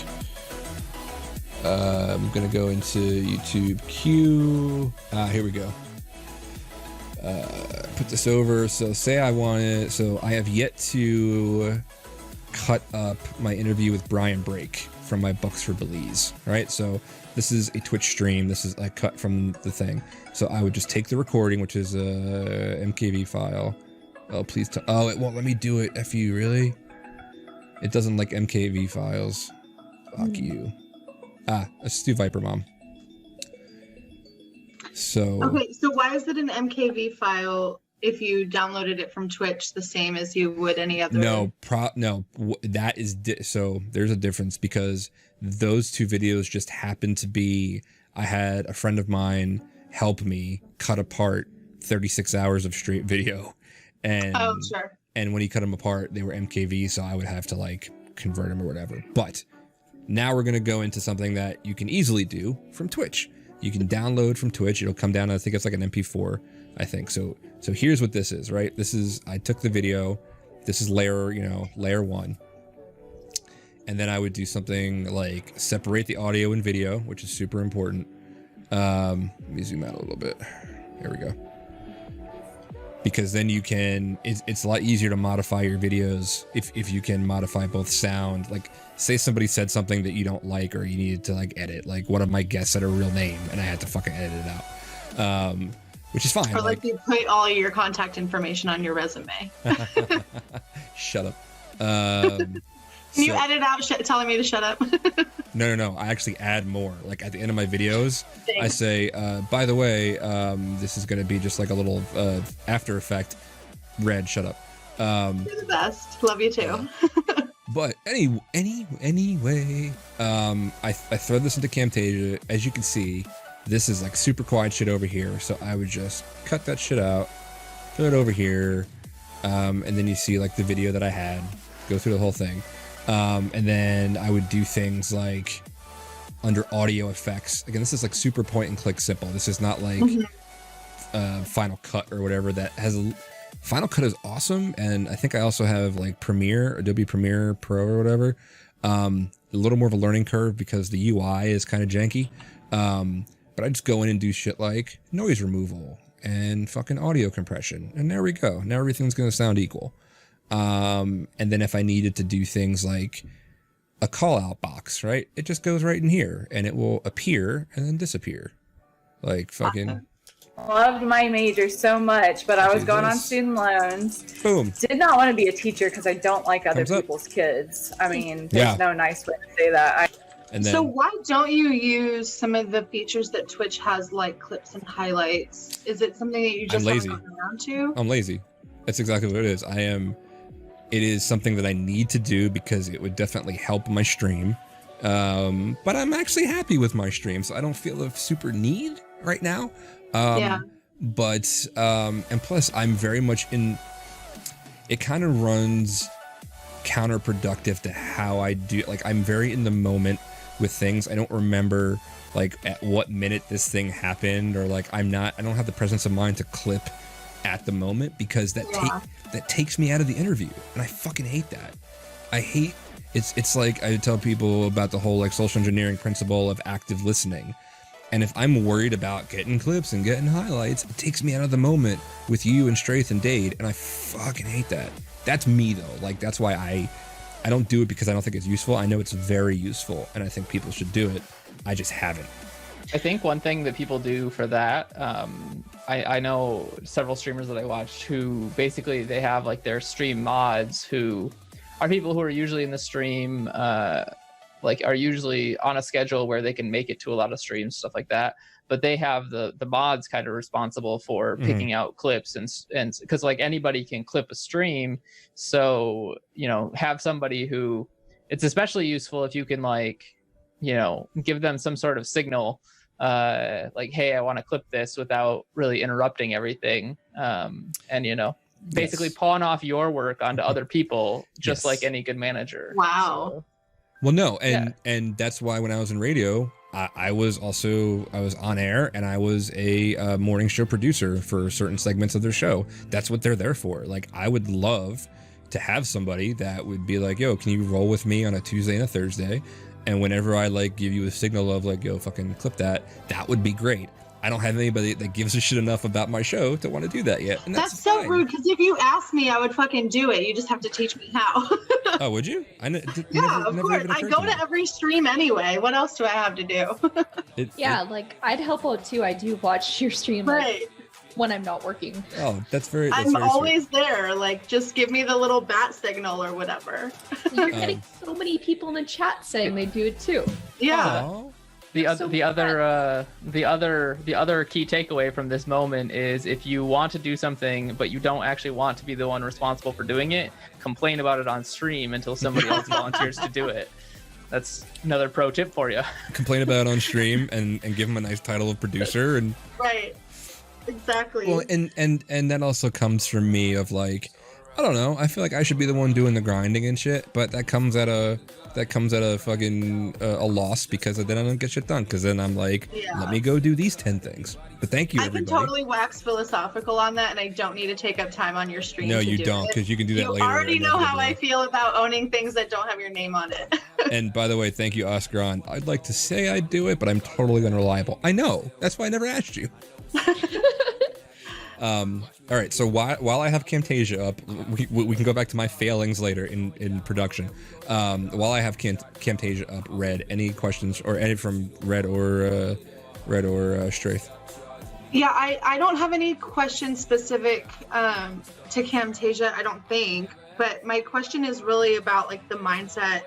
Speaker 2: I'm gonna go into YouTube Q. Here we go. Put this over. So say I want it. So I have yet to cut up my interview with Brian Brake from my Bucks for Belize, right? So this is a Twitch stream. This is I cut from the thing. So I would just take the recording, which is a MKV file. Oh, please. Oh, it won't let me do it. F you, really? It doesn't like MKV files. Fuck you. Let's do Viper Mom. So.
Speaker 4: Okay, so why is it an MKV file if you downloaded it from Twitch the same as you would any other?
Speaker 2: No, that is so there's a difference because those two videos just happened to be. I had a friend of mine help me cut apart 36 hours of straight video, and
Speaker 4: sure.
Speaker 2: And when he cut them apart, they were MKV, so I would have to like convert them or whatever. But now we're gonna go into something that you can easily do from Twitch. You can download from Twitch. It'll come down. I think it's like an MP4. I think so. So here's what this is, right? This is I took the video. This is layer 1, and then I would do something like separate the audio and video, which is super important. Let me zoom out a little bit. There we go. Because then you can, it's a lot easier to modify your videos if you can modify both sound. Like, say somebody said something that you don't like or you needed to like edit. Like one of my guests said a real name and I had to fucking edit it out, which is fine.
Speaker 4: Or like you put all your contact information on your resume.
Speaker 2: Shut up.
Speaker 4: Can you edit out telling me to shut up?
Speaker 2: No. I actually add more. Like at the end of my videos, Thanks. I say, by the way, this is going to be just like a little after effect. Red, shut up.
Speaker 4: You're the best. Love you too.
Speaker 2: But anyway, I thread this into Camtasia. As you can see, this is like super quiet shit over here. So I would just cut that shit out, throw it over here, and then you see like the video that I had, go through the whole thing. And then I would do things like under audio effects. Again, this is like super point and click simple. This is not like Final Cut or whatever that has Final Cut is awesome. And I think I also have like Adobe Premiere Pro or whatever. A little more of a learning curve because the UI is kind of janky. But I just go in and do shit like noise removal and fucking audio compression. And there we go. Now everything's going to sound equal. And then if I needed to do things like a call out box, right? It just goes right in here and it will appear and then disappear. Like fucking.
Speaker 6: Loved my major so much, but I was going on student loans.
Speaker 2: Boom.
Speaker 6: Did not want to be a teacher because I don't like other
Speaker 2: Thumbs up.
Speaker 6: people's kids. I mean, there's no nice way to say that.
Speaker 2: And then,
Speaker 4: so why don't you use some of the features that Twitch has, like clips and highlights? Is it something that you just haven't gotten around to?
Speaker 2: I'm lazy. That's exactly what it is. It is something that I need to do because it would definitely help my stream. But I'm actually happy with my stream, so I don't feel a super need right now. But, and plus I'm very much it kind of runs counterproductive to how I do. Like I'm very in the moment with things. I don't remember like at what minute this thing happened, or like I don't have the presence of mind to clip at the moment because that takes me out of the interview, and I fucking hate that. I hate it's like I tell people about the whole like social engineering principle of active listening, and if I'm worried about getting clips and getting highlights, it takes me out of the moment with you and Straith and Dade, and I fucking hate that. That's me though. Like that's why I don't do it because I don't think it's useful. I know it's very useful, and I think people should do it. I just haven't.
Speaker 3: I think one thing that people do for that, I know several streamers that I watch who basically they have like their stream mods who are people who are usually in the stream, like are usually on a schedule where they can make it to a lot of streams, stuff like that. But they have the mods kind of responsible for picking out clips and because like anybody can clip a stream. So, have somebody who it's especially useful if you can like, you know, give them some sort of signal, like, hey, I want to clip this without really interrupting everything, and you know, basically pawn off your work onto other people, just like any good manager.
Speaker 4: Wow.
Speaker 3: So,
Speaker 2: Well, no, and that's why when I was in radio, I was on air, and I was a morning show producer for certain segments of their show. That's what they're there for. Like, I would love to have somebody that would be like, yo, can you roll with me on a Tuesday and a Thursday? And whenever I like give you a signal of like, yo, fucking clip that would be great. I don't have anybody that gives a shit enough about my show to want to do that yet. And
Speaker 4: that's so
Speaker 2: fine.
Speaker 4: rude, because if you asked me, I would fucking do it. You just have to teach me how.
Speaker 2: Oh, would you?
Speaker 4: Yeah, of course. I go to every stream anyway. What else do I have to do?
Speaker 5: Like I'd help out too. I do watch your stream
Speaker 4: Right.
Speaker 5: like, when I'm not working.
Speaker 2: Oh, that's very
Speaker 4: I'm
Speaker 2: very
Speaker 4: always there. Like, just give me the little bat signal or whatever.
Speaker 5: You're getting so many people in the chat saying they do it too.
Speaker 4: Yeah.
Speaker 2: Aww.
Speaker 3: the
Speaker 5: So
Speaker 3: other key takeaway from this moment is, if you want to do something but you don't actually want to be the one responsible for doing it, complain about it on stream until somebody else volunteers to do it. That's another pro tip for you.
Speaker 2: Complain about it on stream and give them a nice title of producer. And
Speaker 4: Right. Exactly.
Speaker 2: well, and that also comes from me of like, I don't know, I feel like I should be the one doing the grinding and shit, but that comes at a fucking a loss, because then I don't get shit done, because then I'm like, let me go do these 10 things. But thank you, everybody.
Speaker 4: I can totally wax philosophical on that, and I don't need to take up time on your stream.
Speaker 2: No,
Speaker 4: to
Speaker 2: you
Speaker 4: do
Speaker 2: don't,
Speaker 4: it.
Speaker 2: because you can do that later.
Speaker 4: You already know how I
Speaker 2: feel.
Speaker 4: feel about owning things that don't have your name on it.
Speaker 2: And by the way, thank you, Oscar. I'd like to say I'd do it, but I'm totally unreliable. I know. That's why I never asked you. All right, so while I have Camtasia up, we can go back to my failings later in production. While I have Camtasia up, Red, any questions, or any from Red or Straith?
Speaker 4: Yeah, I don't have any questions specific to Camtasia, I don't think. But my question is really about like the mindset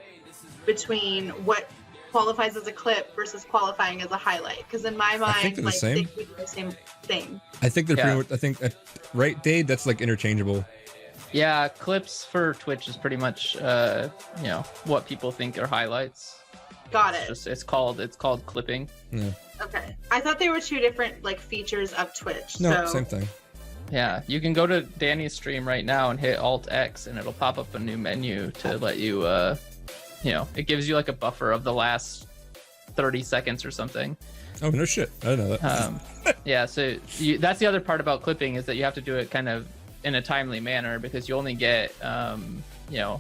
Speaker 4: between what qualifies as a clip versus qualifying as a highlight. Because in my mind,
Speaker 2: they're the
Speaker 4: like
Speaker 2: same.
Speaker 4: they could be the same thing.
Speaker 2: I think they're pretty much, I think, right, Dade? That's like interchangeable.
Speaker 3: Yeah, clips for Twitch is pretty much you know, what people think are highlights.
Speaker 4: Got it.
Speaker 3: It's called clipping.
Speaker 2: Yeah.
Speaker 4: Okay. I thought they were two different like features of Twitch.
Speaker 2: No,
Speaker 4: so.
Speaker 2: same thing.
Speaker 3: Yeah, you can go to Danny's stream right now and hit Alt X, and it'll pop up a new menu to let you, you know, it gives you like a buffer of the last 30 seconds or something.
Speaker 2: Oh, no shit. I didn't know that.
Speaker 3: Yeah, so that's the other part about clipping, is that you have to do it kind of in a timely manner, because you only get, you know,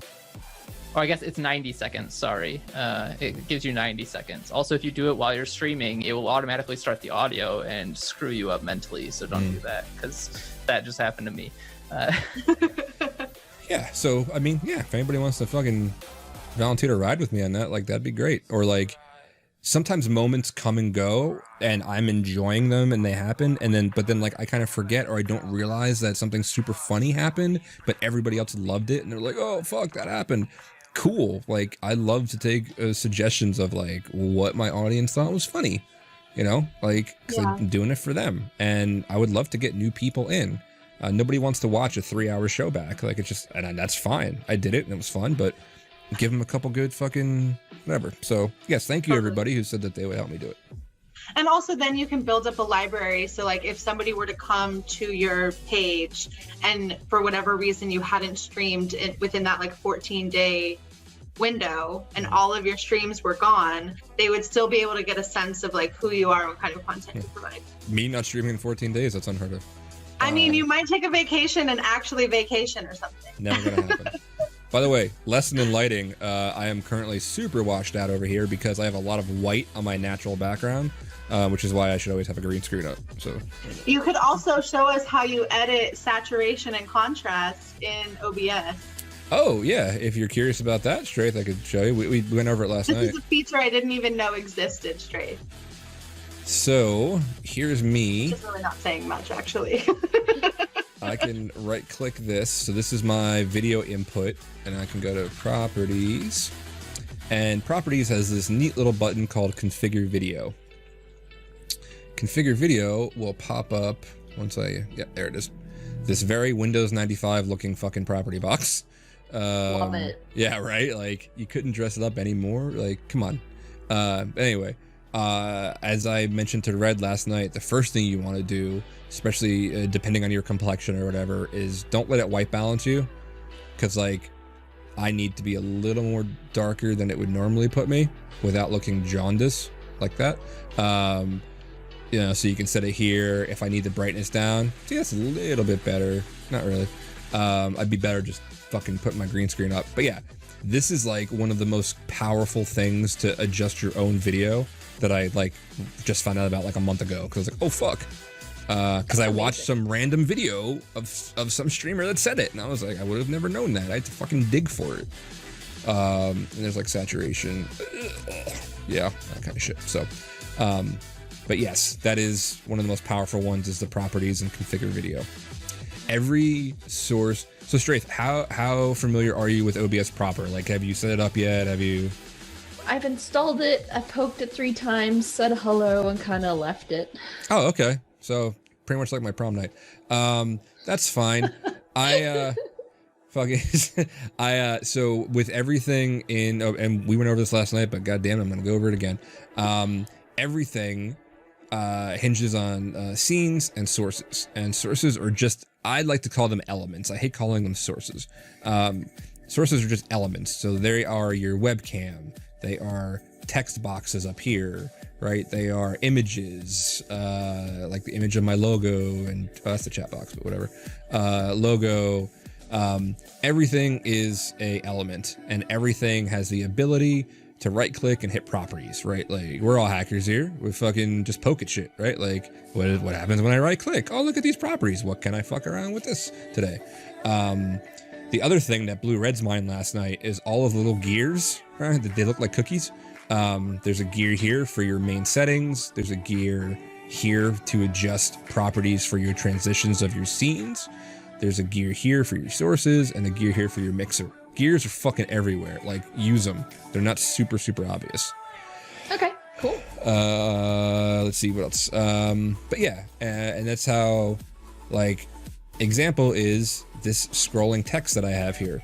Speaker 3: or I guess it's 90 seconds, sorry. It gives you 90 seconds. Also, if you do it while you're streaming, it will automatically start the audio and screw you up mentally, so don't do that, because that just happened to me.
Speaker 2: Yeah, so, I mean, yeah, if anybody wants to fucking volunteer to ride with me on that, like, that'd be great. Or, like, sometimes moments come and go, and I'm enjoying them, and they happen, but then, like, I kind of forget, or I don't realize that something super funny happened, but everybody else loved it, and they're like, oh, fuck, that happened. Cool. Like, I love to take suggestions of, like, what my audience thought was funny, you know? Like, because I'm doing it for them, and I would love to get new people in. Nobody wants to watch a 3-hour show back. Like, it's just, and that's fine. I did it, and it was fun, but give them a couple good fucking whatever. So, yes, thank you, everybody who said that they would help me do it.
Speaker 4: And also then you can build up a library. So like if somebody were to come to your page and for whatever reason you hadn't streamed it within that like 14-day window and all of your streams were gone, they would still be able to get a sense of like who you are and what kind of content you provide.
Speaker 2: Me not streaming in 14 days, that's unheard of.
Speaker 4: I mean, you might take a vacation and actually vacation or something.
Speaker 2: Never gonna happen. By the way, lesson in lighting, I am currently super washed out over here because I have a lot of white on my natural background, which is why I should always have a green screen up. So
Speaker 4: you could also show us how you edit saturation and contrast in OBS.
Speaker 2: Oh yeah, if you're curious about that, Straith, I could show you. We went over it last night.
Speaker 4: This is a feature I didn't even know existed, Straith.
Speaker 2: So here's me.
Speaker 4: It's really not saying much, actually.
Speaker 2: I can right click this. So this is my video input, and I can go to properties. And properties has this neat little button called configure video. Configure video will pop up once yeah, there it is. This very Windows 95 looking fucking property box.
Speaker 5: Love it.
Speaker 2: Yeah, right. Like you couldn't dress it up anymore. Like, come on. Anyway, as I mentioned to Red last night, the first thing you want to do, especially depending on your complexion or whatever, is don't let it white balance you, because like I need to be a little more darker than it would normally put me without looking jaundice like that. You know, so you can set it here. If I need the brightness down, see, that's a little bit better. Not really. I'd be better just fucking putting my green screen up. But yeah, this is like one of the most powerful things to adjust your own video that I like just found out about like a month ago, because I was like, oh fuck. Because I watched some random video of some streamer that said it, and I was like, I would have never known that. I had to fucking dig for it. And there's like saturation, yeah, that kind of shit. So, but yes, that is one of the most powerful ones, is the properties and configure video. Every source. So Straith, how familiar are you with OBS proper? Like, have you set it up yet? Have you?
Speaker 5: I've installed it. I poked it 3 times, said hello, and kind of left it.
Speaker 2: Oh, okay. So pretty much like my prom night. That's fine. So with everything in, and we went over this last night, but goddamn, I'm gonna go over it again. Everything hinges on scenes and sources are just, I'd like to call them elements. I hate calling them sources. Sources are just elements. So they are your webcam. They are text boxes up here, right? They are images, like the image of my logo, and that's the chat box, but whatever. Logo. Everything is a element, and everything has the ability to right click and hit properties, right? Like, we're all hackers here. We fucking just poke at shit, right? Like, what happens when I right click? Oh, look at these properties. What can I fuck around with this today? The other thing that blew Red's mind last night is all of the little gears, right? They look like cookies. There's a gear here for your main settings. There's a gear here to adjust properties for your transitions of your scenes. There's a gear here for your sources, and a gear here for your mixer. Gears are fucking everywhere. Like, use them. They're not super obvious.
Speaker 5: Okay, cool.
Speaker 2: Let's see what else. But yeah, and that's how, like, example is this scrolling text that I have here.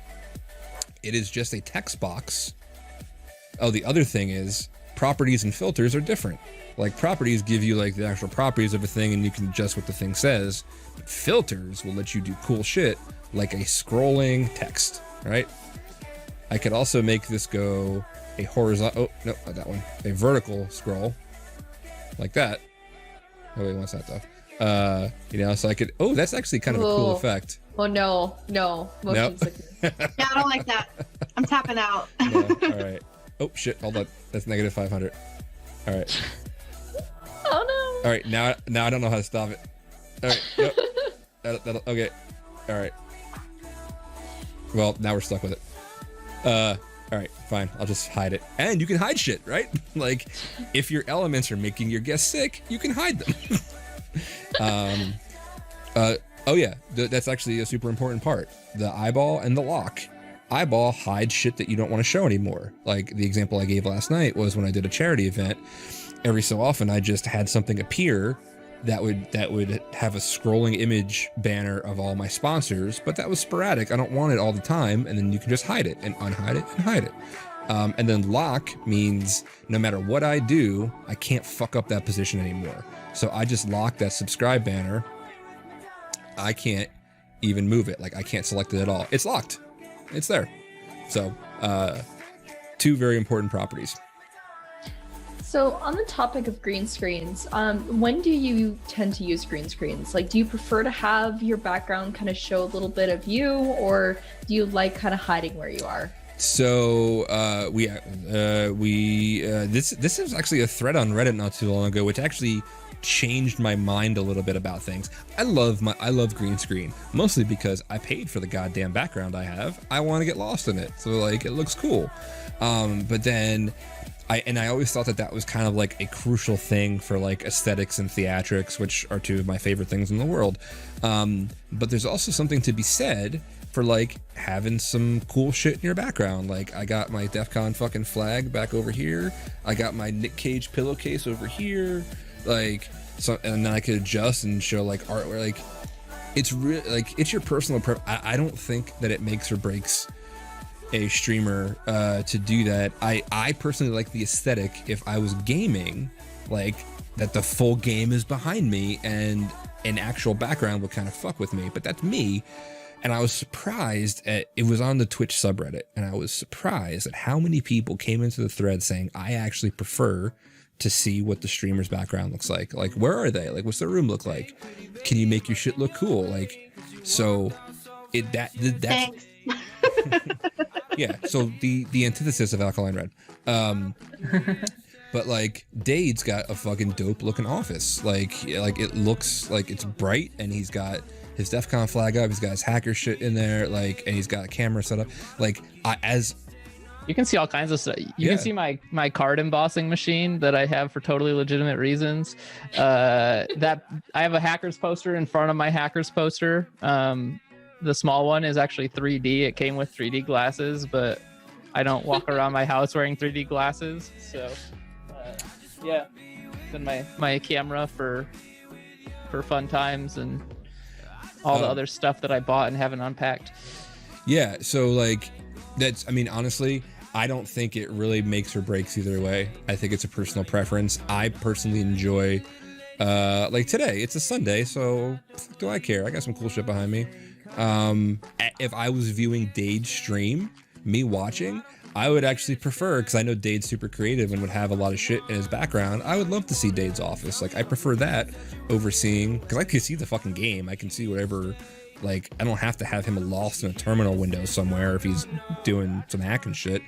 Speaker 2: It is just a text box. Oh, the other thing is properties and filters are different. Like, properties give you like the actual properties of a thing, and you can adjust what the thing says. But filters will let you do cool shit like a scrolling text, right? I could also make this go a horizontal, oh, no, not that one. A vertical scroll like that. Oh, wait, what's that though? You know, so I could, oh, that's actually kind of a cool effect.
Speaker 5: Oh, no. Motion sickness.
Speaker 4: Yeah, I don't like that. I'm tapping out.
Speaker 2: No, all right. Oh, shit, hold on. That's negative 500. All right.
Speaker 5: Oh,
Speaker 2: no. All right, now I don't know how to stop it. All right, nope. That'll, okay. All right. Well, now we're stuck with it. All right, fine. I'll just hide it. And you can hide shit, right? Like, if your elements are making your guests sick, you can hide them. Oh yeah, that's actually a super important part. The eyeball and the lock. Eyeball hides shit that you don't want to show anymore. Like the example I gave last night was when I did a charity event. Every so often, I just had something appear that would have a scrolling image banner of all my sponsors, but that was sporadic. I don't want it all the time, and then you can just hide it and unhide it and hide it. And then lock means no matter what I do, I can't fuck up that position anymore. So I just lock that subscribe banner. I can't even move it. Like, I can't select it at all. It's locked. It's there. So, 2 very important properties.
Speaker 5: So on the topic of green screens, when do you tend to use green screens? Like, do you prefer to have your background kind of show a little bit of you, or do you like kind of hiding where you are?
Speaker 2: So this is actually a thread on Reddit not too long ago, which actually changed my mind a little bit about things. I love green screen, mostly because I paid for the goddamn background I have. I want to get lost in it, so like it looks cool. But then I always thought that was kind of like a crucial thing for like aesthetics and theatrics, which are 2 of my favorite things in the world. But there's also something to be said for like having some cool shit in your background. Like, I got my DEF CON fucking flag back over here. I got my Nick Cage pillowcase over here. Like, so, and then I could adjust and show like artwork. Like, it's really like, it's your personal I don't think that it makes or breaks a streamer to do that. I personally like the aesthetic if I was gaming, like that the full game is behind me and an actual background would kind of fuck with me, but that's me. And I was surprised at, it was on the Twitch subreddit, and I was surprised at how many people came into the thread saying, I actually prefer to see what the streamer's background looks like. Like, where are they? Like, what's their room look like? Can you make your shit look cool? Like, so that's yeah. So the antithesis of Alkaline Red. But like Dade's got a fucking dope looking office. Like it looks like it's bright, and he's got his DEF CON flag up. He's got his hacker shit in there. Like, and he's got a camera set up. Like, as
Speaker 3: you can see all kinds of stuff. You can see my card embossing machine that I have for totally legitimate reasons. That I have a hackers poster in front of my hackers poster. The small one is actually 3D. It came with 3D glasses, but I don't walk around my house wearing 3D glasses. So yeah, then my camera for fun times and all the other stuff that I bought and haven't unpacked.
Speaker 2: Yeah, so like that's, I mean, honestly, I don't think it really makes or breaks either way. I think it's a personal preference. I personally enjoy like today, it's a Sunday, so do I care? I got some cool shit behind me. If I was viewing Dade's stream, me watching, I would actually prefer, because I know Dade's super creative and would have a lot of shit in his background. I would love to see Dade's office. Like, I prefer that over seeing, because I can see the fucking game. I can see whatever, like, I don't have to have him lost in a terminal window somewhere if he's doing some hacking shit.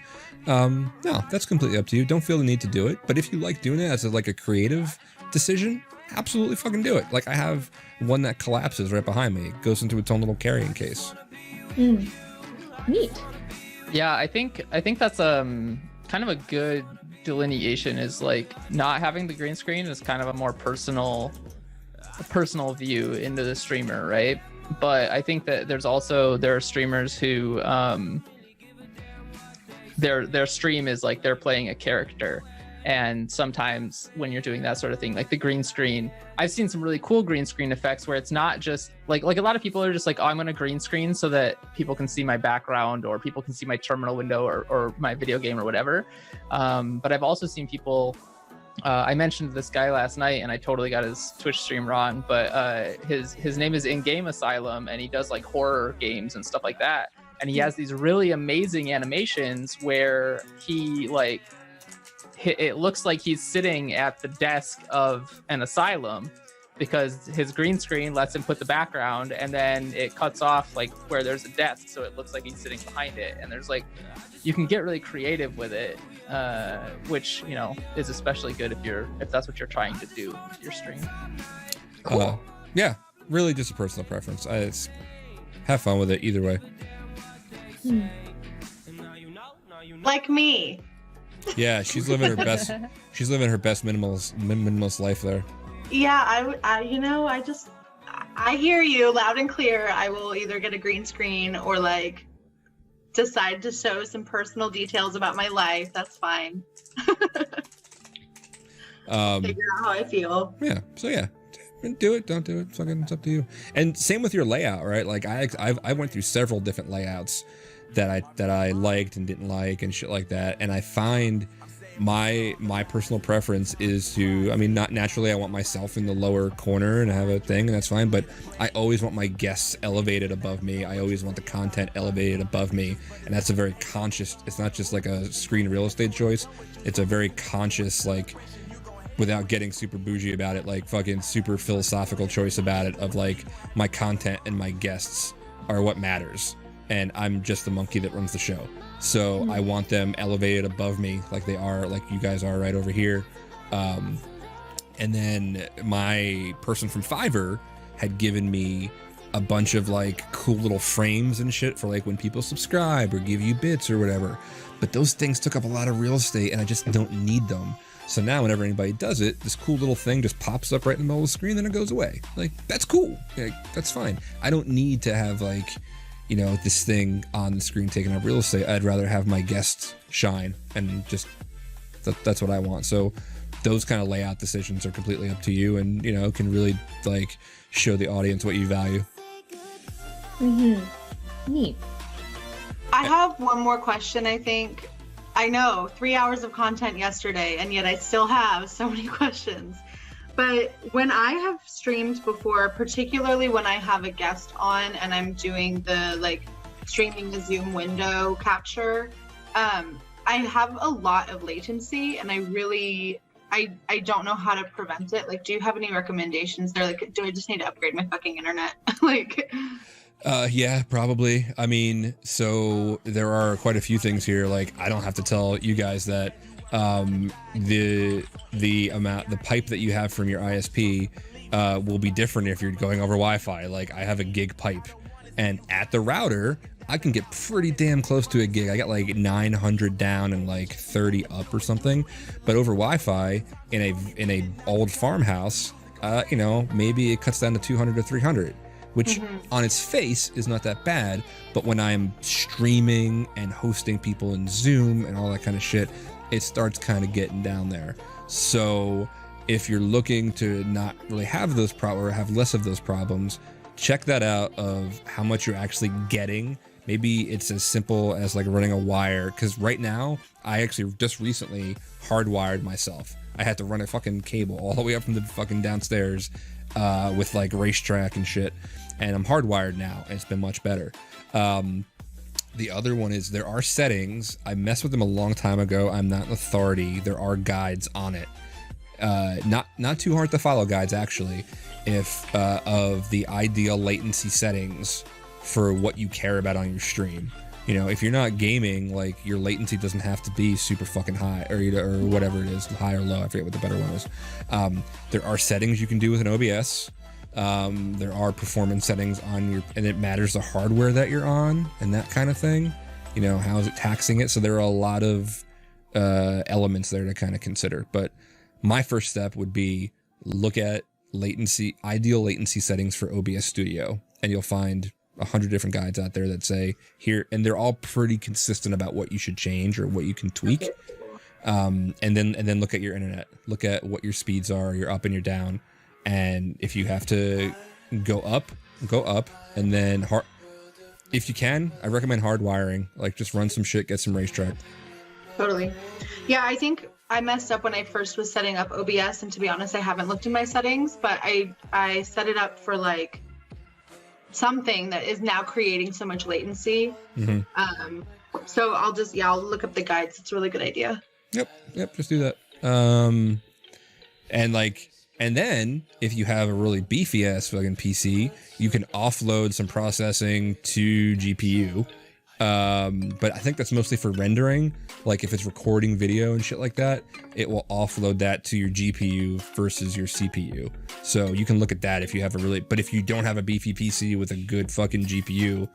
Speaker 2: No, that's completely up to you. Don't feel the need to do it. But if you like doing it as like a creative decision, absolutely fucking do it. Like, I have one that collapses right behind me. It goes into its own little carrying case.
Speaker 5: Neat.
Speaker 3: Yeah, I think that's kind of a good delineation, is like not having the green screen is kind of a more personal view into the streamer, right? But I think that there are streamers who their stream is like they're playing a character. And sometimes when you're doing that sort of thing, like the green screen, I've seen some really cool green screen effects where it's not just like a lot of people are just like, oh, I'm going to green screen so that people can see my background or people can see my terminal window or my video game or whatever. But I've also seen people, I mentioned this guy last night and I totally got his Twitch stream wrong, but his name is In Game Asylum, and he does like horror games and stuff like that. And he has these really amazing animations where he like, it looks like he's sitting at the desk of an asylum because his green screen lets him put the background, and then it cuts off like where there's a desk, so it looks like he's sitting behind it. And there's like, you can get really creative with it, which, you know, is especially good if that's what you're trying to do with your stream.
Speaker 2: Cool. Yeah, really just a personal preference. Have fun with it either way.
Speaker 4: Like me.
Speaker 2: Yeah, she's living her best. She's living her best minimalist life there.
Speaker 4: Yeah, I hear you loud and clear. I will either get a green screen or like decide to show some personal details about my life. That's fine. Figure out how I feel.
Speaker 2: Yeah. So yeah, do it. Don't do it. Fucking, it's up to you. And same with your layout, right? Like I went through several different layouts that I liked and didn't like and shit like that. And I find my personal preference is to, I mean, not naturally I want myself in the lower corner and have a thing, and that's fine, but I always want my guests elevated above me. I always want the content elevated above me. And that's a very conscious, it's not just like a screen real estate choice. It's a very conscious, like, without getting super bougie about it, like fucking super philosophical choice about it, of like, my content and my guests are what matters. And I'm just the monkey that runs the show. So I want them elevated above me like they are, like you guys are right over here. And then my person from Fiverr had given me a bunch of like cool little frames and shit for like when people subscribe or give you bits or whatever. But those things took up a lot of real estate and I just don't need them. So now whenever anybody does it, this cool little thing just pops up right in the middle of the screen, then it goes away. Like, that's cool. Like, that's fine. I don't need to have like, you know, this thing on the screen taking up real estate. I'd rather have my guests shine, and just that's what I want. So those kind of layout decisions are completely up to you, and, you know, can really like show the audience what you value.
Speaker 5: Neat.
Speaker 4: I have one more question, I think. I know, 3 hours of content yesterday, and yet I still have so many questions. But when I have streamed before, particularly when I have a guest on and I'm doing the like streaming the Zoom window capture, I have a lot of latency, and I don't know how to prevent it. Like, do you have any recommendations there? Like, do I just need to upgrade my fucking internet? Like,
Speaker 2: yeah, probably. I mean, so there are quite a few things here. Like, I don't have to tell you guys that the pipe that you have from your ISP will be different if you're going over Wi-Fi. Like, I have a gig pipe, and at the router, I can get pretty damn close to a gig. I got like 900 down and like 30 up or something. But over Wi-Fi in a old farmhouse, you know, maybe it cuts down to 200 to 300. Which on its face is not that bad, but when I'm streaming and hosting people in Zoom and all that kind of shit, it starts kind of getting down there. So if you're looking to not really have those problems or have less of those problems, check that out of how much you're actually getting. Maybe it's as simple as like running a wire, because right now I actually just recently hardwired myself. I had to run a fucking cable all the way up from the fucking downstairs with like racetrack and shit, and I'm hardwired now, and it's been much better. The other one is there are settings. I messed with them a long time ago. I'm not an authority. There are guides on it. Not too hard to follow guides actually, if of the ideal latency settings for what you care about on your stream. You know, if you're not gaming, like, your latency doesn't have to be super fucking high, or whatever it is, high or low. I forget what the better one is. There are settings you can do with an OBS. There are performance settings on your, and it matters the hardware that you're on and that kind of thing. You know, how is it taxing it? So there are a lot of elements there to kind of consider. But my first step would be look at ideal latency settings for OBS Studio, and you'll find 100 different guides out there that say here, and they're all pretty consistent about what you should change or what you can tweak. And then look at your internet, look at what your speeds are, your up and your down. And if you have to go up, and then if you can, I recommend hardwiring, like just run some shit, get some racetrack.
Speaker 4: Totally. Yeah, I think I messed up when I first was setting up OBS, and to be honest, I haven't looked in my settings, but I set it up for like something that is now creating so much latency. So I'll look up the guides. It's a really good idea. Yep, just do that.
Speaker 2: And then if you have a really beefy ass fucking PC, you can offload some processing to GPU. But I think that's mostly for rendering. Like if it's recording video and shit like that, it will offload that to your GPU versus your CPU. So you can look at that if you have but if you don't have a beefy PC with a good fucking GPU,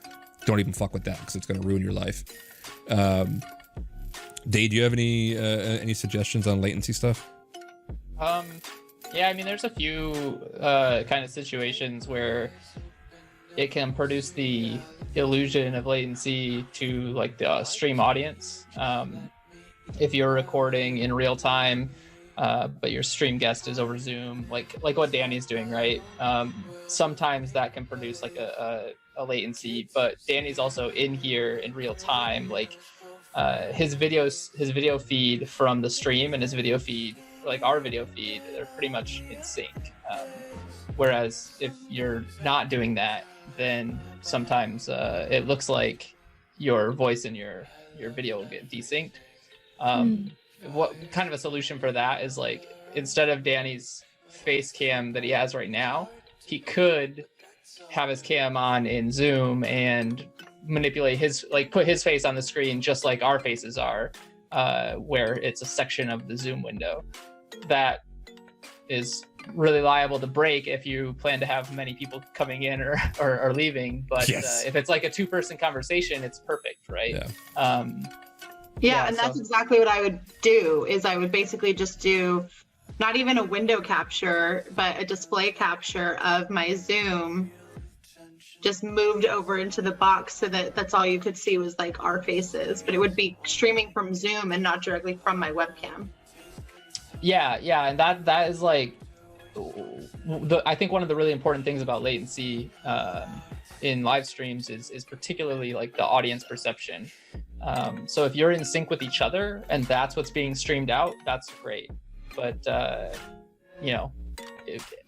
Speaker 2: don't even fuck with that, because it's going to ruin your life. Dave, do you have any suggestions on latency stuff?
Speaker 3: Yeah, I mean, there's a few kind of situations where it can produce the illusion of latency to like the stream audience. If you're recording in real time, but your stream guest is over Zoom, like what Danny's doing, right? Sometimes that can produce like a latency, but Danny's also in here in real time. Like his video feed from the stream and his video feed, like our video feed, they're pretty much in sync. Whereas if you're not doing that, then sometimes it looks like your voice and your video will get desynced. What kind of a solution for that is, like, instead of Danny's face cam that he has right now, he could have his cam on in Zoom and manipulate put his face on the screen just like our faces are, where it's a section of the Zoom window. That is really liable to break if you plan to have many people coming in or leaving. But yes. If it's like a two-person conversation, it's perfect, right?
Speaker 4: Yeah. And that's exactly what I would do. Is I would basically just do not even a window capture, but a display capture of my Zoom, just moved over into the box so that that's all you could see was like our faces, but it would be streaming from Zoom and not directly from my webcam.
Speaker 3: Yeah, and that is like I think one of the really important things about latency in live streams is particularly like the audience perception. So if you're in sync with each other and that's what's being streamed out, that's great. But you know,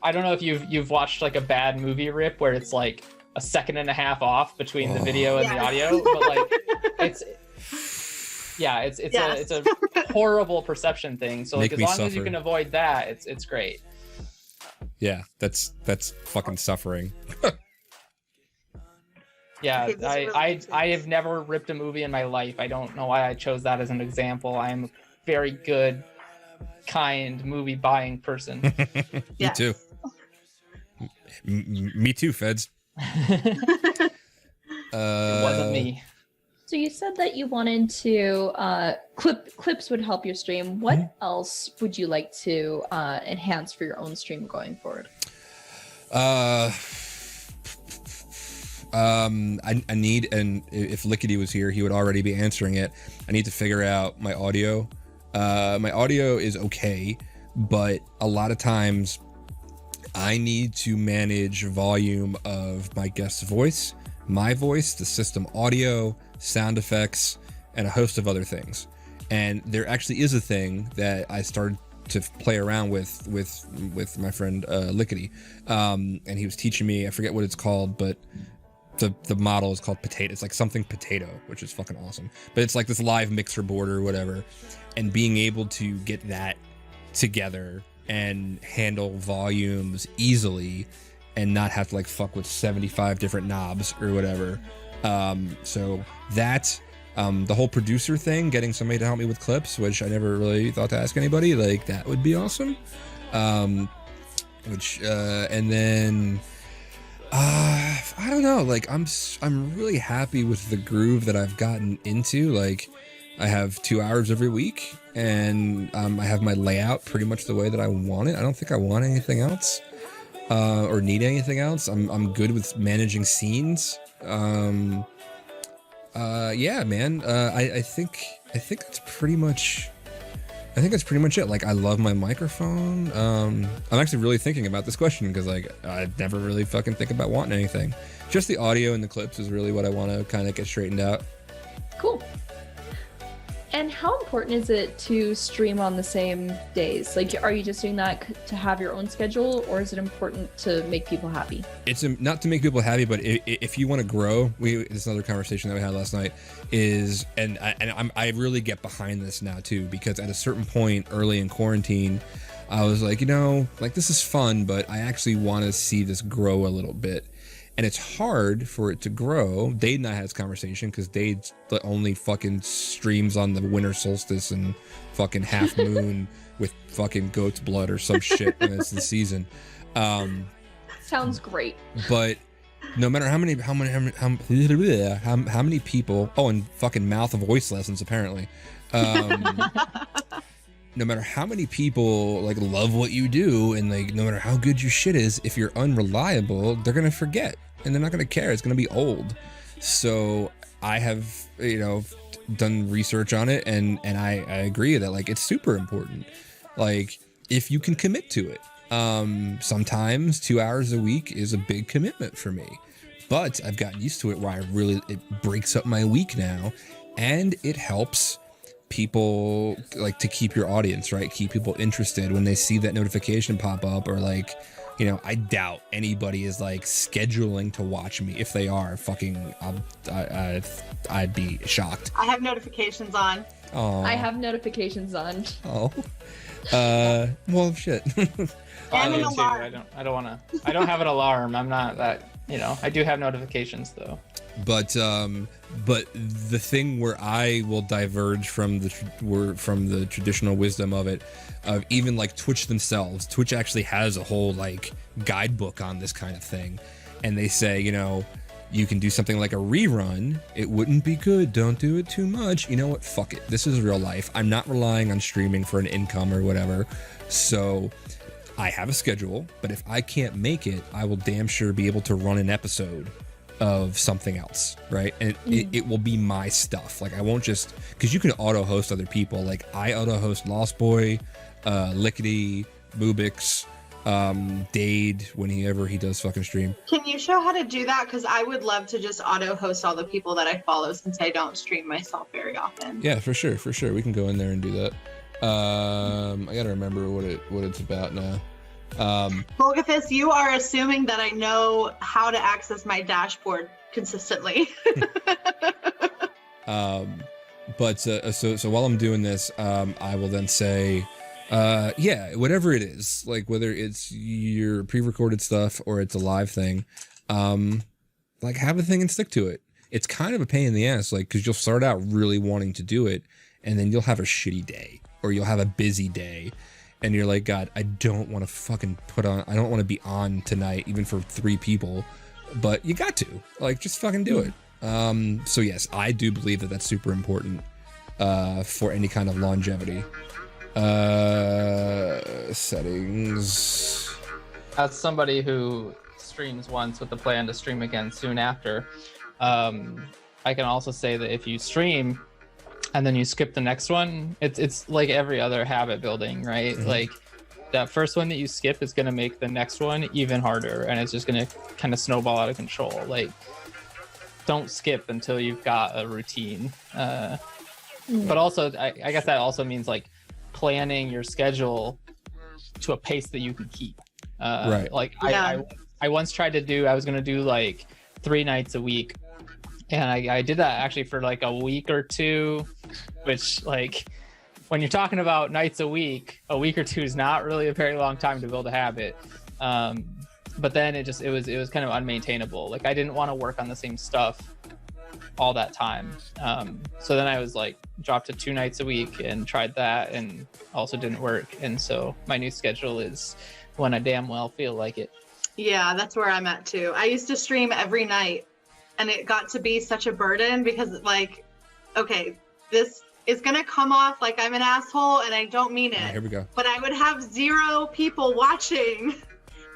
Speaker 3: I don't know if you've watched like a bad movie rip where it's like a second and a half off between the video and the audio, but like it's a horrible perception thing. So like as long as you can avoid that, it's great.
Speaker 2: Yeah, that's fucking suffering.
Speaker 3: Yeah, I have never ripped a movie in my life. I don't know why I chose that as an example. I am a very good, kind movie buying person.
Speaker 2: Me too. Me too, Feds.
Speaker 3: It wasn't me.
Speaker 5: So you said that you wanted to clips would help your stream. What else would you like to enhance for your own stream going forward?
Speaker 2: I need, and if Lickety was here, he would already be answering it. I need to figure out my audio. My audio is okay, but a lot of times I need to manage volume of my guest's voice, my voice, the system audio, sound effects, and a host of other things. And there actually is a thing that I started to play around with my friend Lickety, and he was teaching me, I forget what it's called, but the model is called Potato. It's like something Potato, which is fucking awesome. But it's like this live mixer board or whatever, and being able to get that together and handle volumes easily and not have to like fuck with 75 different knobs or whatever. So that, the whole producer thing, getting somebody to help me with clips, which I never really thought to ask anybody, like that would be awesome. And then I don't know, like I'm really happy with the groove that I've gotten into. Like I have 2 hours every week, and I have my layout pretty much the way that I want it. I don't think I want anything else, or need anything else. I'm good with managing scenes. Yeah, man. I think that's pretty much. I think that's pretty much it. Like, I love my microphone. I'm actually really thinking about this question because, like, I never really fucking think about wanting anything. Just the audio and the clips is really what I want to kind of get straightened out.
Speaker 5: Cool. And how important is it to stream on the same days? Like, are you just doing that to have your own schedule, or is it important to make people happy? It's
Speaker 2: not to make people happy, but if you want to grow, this is another conversation that we had last night, I really get behind this now too, because at a certain point early in quarantine, I was like, like this is fun, but I actually want to see this grow a little bit. And it's hard for it to grow. Dade and I had this conversation because Dade only fucking streams on the winter solstice and fucking half moon with fucking goat's blood or some shit when it's the season.
Speaker 5: Sounds great.
Speaker 2: But no matter how many people, and fucking mouth voice lessons apparently. No matter how many people like love what you do, and like no matter how good your shit is, if you're unreliable, they're gonna forget and they're not gonna care. It's gonna be old. So I have done research on it, and I agree that like it's super important. Like if you can commit to it, sometimes 2 hours a week is a big commitment for me, but I've gotten used to it where it breaks up my week now, and it helps people like to keep your audience, right? Keep people interested when they see that notification pop up, or like, I doubt anybody is like scheduling to watch me. If they are, fucking, I'd be shocked.
Speaker 4: I have notifications on.
Speaker 2: Oh,
Speaker 5: I have notifications on.
Speaker 2: Oh, well, shit.
Speaker 4: And an alarm.
Speaker 3: I don't have an alarm. I'm not that. I do have notifications though.
Speaker 2: But the thing where I will diverge from the traditional wisdom of it, of even like Twitch themselves. Twitch actually has a whole like guidebook on this kind of thing, and they say, you can do something like a rerun. It wouldn't be good. Don't do it too much. You know what? Fuck it. This is real life. I'm not relying on streaming for an income or whatever. So I have a schedule, but if I can't make it, I will damn sure be able to run an episode of something else, right? And it will be my stuff. Like I won't just, because you can auto host other people. Like I auto host Lost Boy, Lickety, Boobix, Dade whenever he does fucking stream.
Speaker 4: Can you show how to do that? Because I would love to just auto host all the people that I follow since I don't stream myself very often.
Speaker 2: Yeah, for sure. We can go in there and do that. I gotta remember what it's about now.
Speaker 4: Volgathus, you are assuming that I know how to access my dashboard consistently.
Speaker 2: But so while I'm doing this, I will then say, yeah, whatever it is, like whether it's your pre-recorded stuff or it's a live thing, like have a thing and stick to it. It's kind of a pain in the ass, like, because you'll start out really wanting to do it, and then you'll have a shitty day or you'll have a busy day, and you're like, God, I don't want to fucking I don't want to be on tonight, even for 3 people, but you got to, like, just fucking do it. So yes, I do believe that that's super important for any kind of longevity. Settings.
Speaker 3: As somebody who streams once with the plan to stream again soon after, I can also say that if you stream and then you skip the next one, it's like every other habit building, right? Mm-hmm. Like that first one that you skip is going to make the next one even harder, and it's just going to kind of snowball out of control. Like, don't skip until you've got a routine. But also, I guess that also means like planning your schedule to a pace that you can keep.
Speaker 2: Right.
Speaker 3: Like I once tried to do, I was going to do like 3 nights a week. And I did that actually for like a week or 2, which, like, when you're talking about nights a week or 2 is not really a very long time to build a habit. But then it was kind of unmaintainable. Like, I didn't want to work on the same stuff all that time. So then I was like dropped to 2 nights a week and tried that, and also didn't work. And so my new schedule is when I damn well feel like it.
Speaker 4: Yeah, that's where I'm at too. I used to stream every night, and it got to be such a burden because, like, okay, this is gonna come off like I'm an asshole, and I don't mean it.
Speaker 2: Here we go.
Speaker 4: But I would have 0 people watching.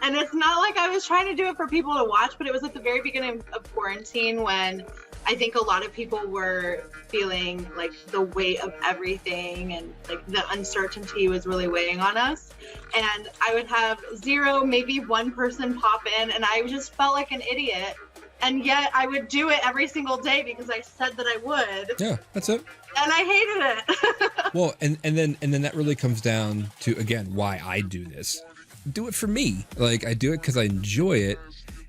Speaker 4: And it's not like I was trying to do it for people to watch, but it was at the very beginning of quarantine when I think a lot of people were feeling like the weight of everything, and like the uncertainty was really weighing on us. And I would have 0, maybe 1 person pop in, and I just felt like an idiot. And yet I would do it every single day because I said that I would.
Speaker 2: Yeah, that's it.
Speaker 4: And I hated it.
Speaker 2: Well, and then that really comes down to, again, why I do this. Do it for me. Like, I do it because I enjoy it,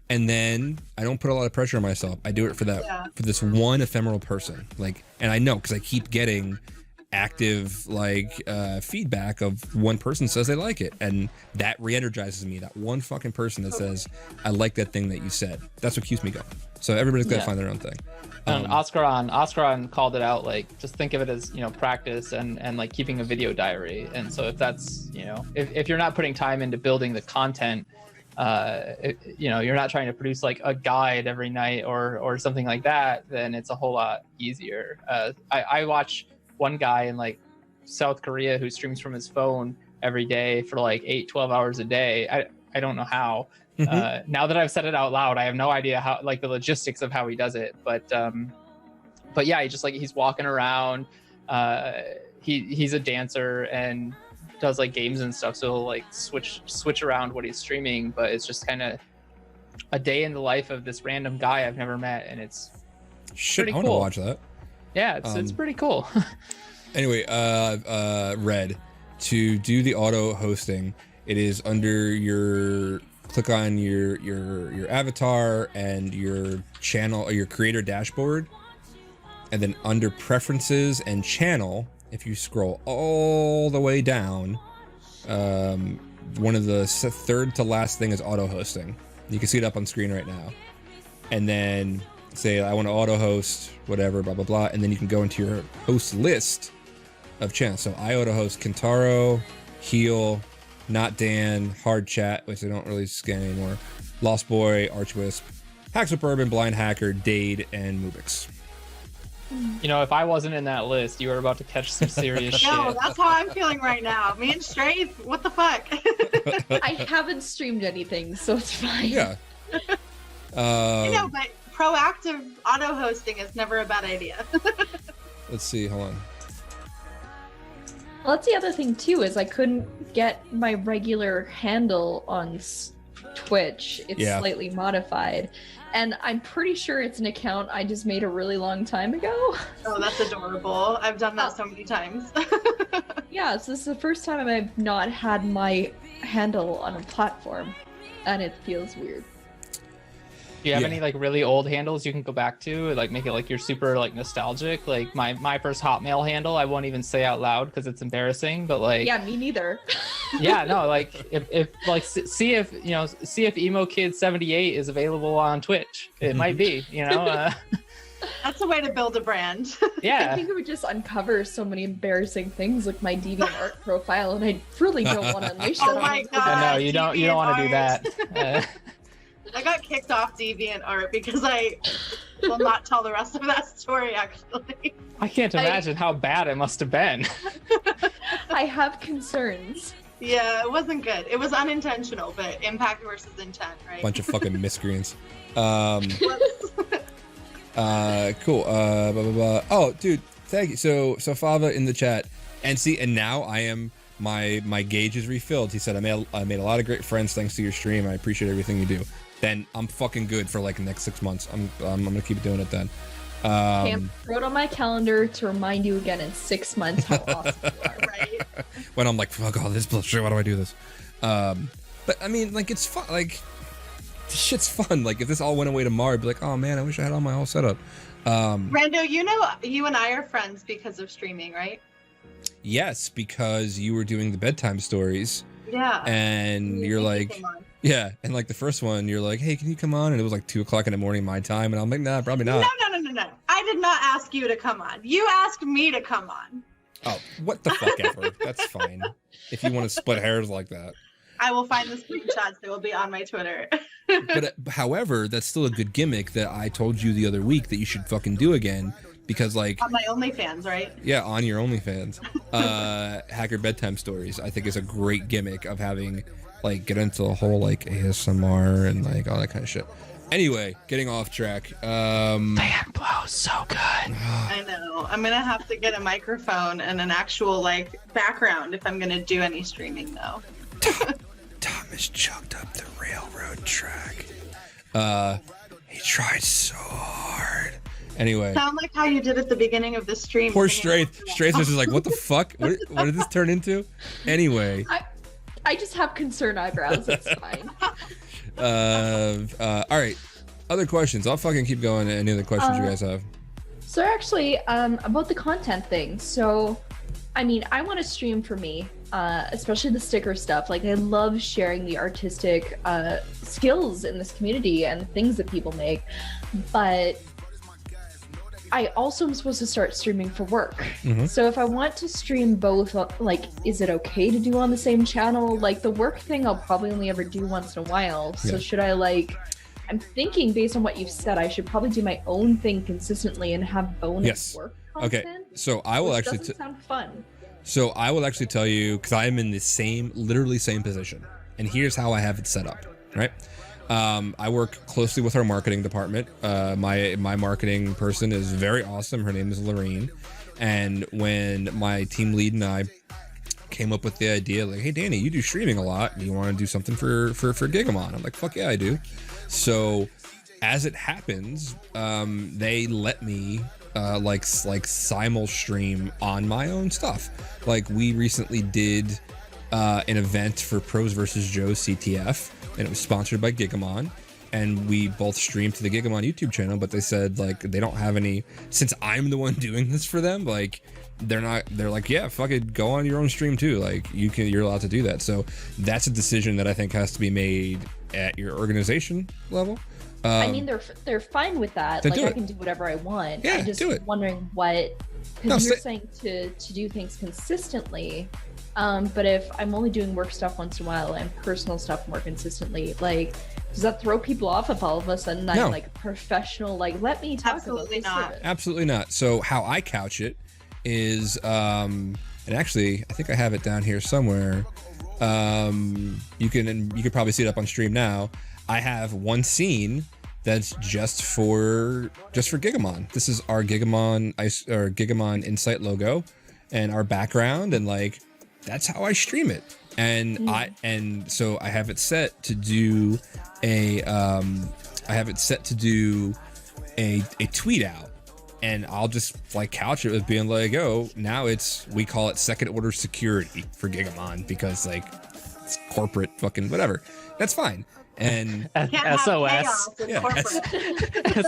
Speaker 2: and then I don't put a lot of pressure on myself. I do it for for this one ephemeral person. Like, and I know because I keep getting active feedback of one person says they like it, and that re-energizes me. That one fucking person that says I like that thing that you said. That's what keeps me going. So everybody's got to find their own thing.
Speaker 3: And Oscaron called it out, like, just think of it as, practice and like keeping a video diary. And so if that's, if you're not putting time into building the content, you're not trying to produce like a guide every night or something like that, then it's a whole lot easier. I watch one guy in like South Korea who streams from his phone every day for like 8-12 hours a day. I don't know how. Now that I've said it out loud, I have no idea how, like, the logistics of how he does it. But yeah, he's walking around. He's a dancer and does like games and stuff. So he'll like switch around what he's streaming. But it's just kind of a day in the life of this random guy I've never met, and it's pretty
Speaker 2: I want to watch that.
Speaker 3: Yeah, it's pretty cool.
Speaker 2: Anyway, Red, to do the auto hosting, it is under click on your avatar and your channel or your creator dashboard, and then under preferences and channel, if you scroll all the way down, one of the third to last thing is auto hosting. You can see it up on screen right now, and then say I want to auto host whatever, blah blah blah, and then you can go into your host list of channels. So I auto host Kentaro, Heel, Not Dan, Hard Chat, which I don't really scan anymore, Lost Boy, Archwisp, Hacks with Bourbon, Blind Hacker, Dade, and Mubix.
Speaker 3: If I wasn't in that list, you were about to catch some serious shit.
Speaker 4: No, that's how I'm feeling right now. Me and Strafe, what the fuck?
Speaker 5: I haven't streamed anything, so it's fine.
Speaker 2: Yeah.
Speaker 4: But proactive auto hosting is never a bad idea.
Speaker 2: Let's see, hold on.
Speaker 5: Well, that's the other thing too, is I couldn't get my regular handle on Twitch. It's slightly modified. And I'm pretty sure it's an account I just made a really long time ago.
Speaker 4: Oh, that's adorable. I've done that so many times.
Speaker 5: Yeah, so this is the first time I've not had my handle on a platform, and it feels weird.
Speaker 3: Do you have any like really old handles you can go back to, like make it like you're super like nostalgic? Like my first Hotmail handle, I won't even say out loud because it's embarrassing. But like,
Speaker 5: yeah, me neither.
Speaker 3: Yeah, no, like if like see if Emo Kid 78 is available on Twitch. It might be, you know.
Speaker 4: That's a way to build a brand.
Speaker 3: Yeah,
Speaker 5: I think it would just uncover so many embarrassing things like my DeviantArt profile, and I really don't want to unleash that.
Speaker 4: Oh my god!
Speaker 3: No, you don't want to do that.
Speaker 4: I got kicked off DeviantArt because I will not tell the rest of that story, actually.
Speaker 3: I can't imagine how bad it must have been.
Speaker 5: I have concerns.
Speaker 4: Yeah, it wasn't good. It was unintentional, but impact versus intent, right?
Speaker 2: Bunch of fucking miscreants. Cool. Blah, blah, blah. Oh, dude, thank you. So Fava in the chat, and now I am my gauge is refilled. He said, I made a lot of great friends thanks to your stream. I appreciate everything you do. Then I'm fucking good for like the next 6 months. I'm gonna keep doing it then.
Speaker 5: Throw it on my calendar to remind you again in 6 months how awesome you are.
Speaker 4: Right?
Speaker 2: When I'm like, fuck all this bullshit. Why do I do this? But I mean, like, it's fun. Like, this shit's fun. Like, if this all went away tomorrow, I'd be like, oh man, I wish I had all my whole setup.
Speaker 4: Rando, you know, you and I are friends because of streaming, right?
Speaker 2: Yes, because you were doing the bedtime stories.
Speaker 4: Yeah.
Speaker 2: And you're like, yeah, and like the first one, you're like, hey, can you come on? And it was like 2 o'clock in the morning my time, and I'm like, nah, probably not.
Speaker 4: No. I did not ask you to come on. You asked me to come on.
Speaker 2: Oh, what the fuck ever. That's fine. If you want to split hairs like that.
Speaker 4: I will find the screenshots. They will be on my Twitter.
Speaker 2: But however, that's still a good gimmick that I told you the other week that you should fucking do again. Because like
Speaker 4: on my OnlyFans, right?
Speaker 2: Yeah, on your OnlyFans. Hacker bedtime stories, I think, is a great gimmick of having like get into the whole like ASMR and like all that kind of shit. Anyway, getting off track.
Speaker 3: Fan blows so good.
Speaker 4: I know. I'm gonna have to get a microphone and an actual like background if I'm gonna do any streaming though.
Speaker 2: Thomas chugged up the railroad track. He tried so hard. Anyway.
Speaker 4: Sound like how you did at the beginning of the stream.
Speaker 2: Poor Straith. Straith was just like, what the fuck? What did this turn into? Anyway.
Speaker 5: I just have concerned eyebrows. It's fine.
Speaker 2: All right. Other questions. I'll fucking keep going. Any other questions you guys have?
Speaker 5: So actually, about the content thing. So, I mean, I want to stream for me, especially the sticker stuff. Like, I love sharing the artistic skills in this community and the things that people make. But I also am supposed to start streaming for work. Mm-hmm. So if I want to stream both, like, is it okay to do on the same channel? Like, the work thing I'll probably only ever do once in a while. So should I, like, I'm thinking based on what you've said, I should probably do my own thing consistently and have bonus work content.
Speaker 2: Okay, so I will actually
Speaker 5: sound fun.
Speaker 2: So I will actually tell you, because I am in the literally same position. And here's how I have it set up, right? I work closely with our marketing department. My marketing person is very awesome. Her name is Lorene. And when my team lead and I came up with the idea, like, hey, Danny, you do streaming a lot. Do you want to do something for Gigamon? I'm like, fuck yeah, I do. So as it happens, they let me like simul stream on my own stuff. Like, we recently did an event for Pros vs. Joe CTF, and it was sponsored by Gigamon, and we both streamed to the Gigamon YouTube channel, but they said, like, they don't have any, since I'm the one doing this for them, like, they're like, yeah, fuck it, go on your own stream too, like, you're allowed to do that. So that's a decision that I think has to be made at your organization level.
Speaker 5: I mean, they're fine with that. Like, I can do whatever I want.
Speaker 2: Yeah,
Speaker 5: I'm just wondering what, because you're saying to do things consistently. But if I'm only doing work stuff once in a while and personal stuff more consistently, like, does that throw people off if all of a sudden I'm like professional? Like, let me talk about this service?
Speaker 2: Absolutely not. So how I couch it is, and actually, I think I have it down here somewhere. You can probably see it up on stream now. I have one scene that's just for Gigamon. This is our Gigamon Insight logo. and our background, and like that's how I stream it. And so I have it set to do a tweet out, and I'll just like couch it with being like, oh, now we call it second order security for Gigamon because like it's corporate fucking whatever. That's fine. And
Speaker 3: SOS.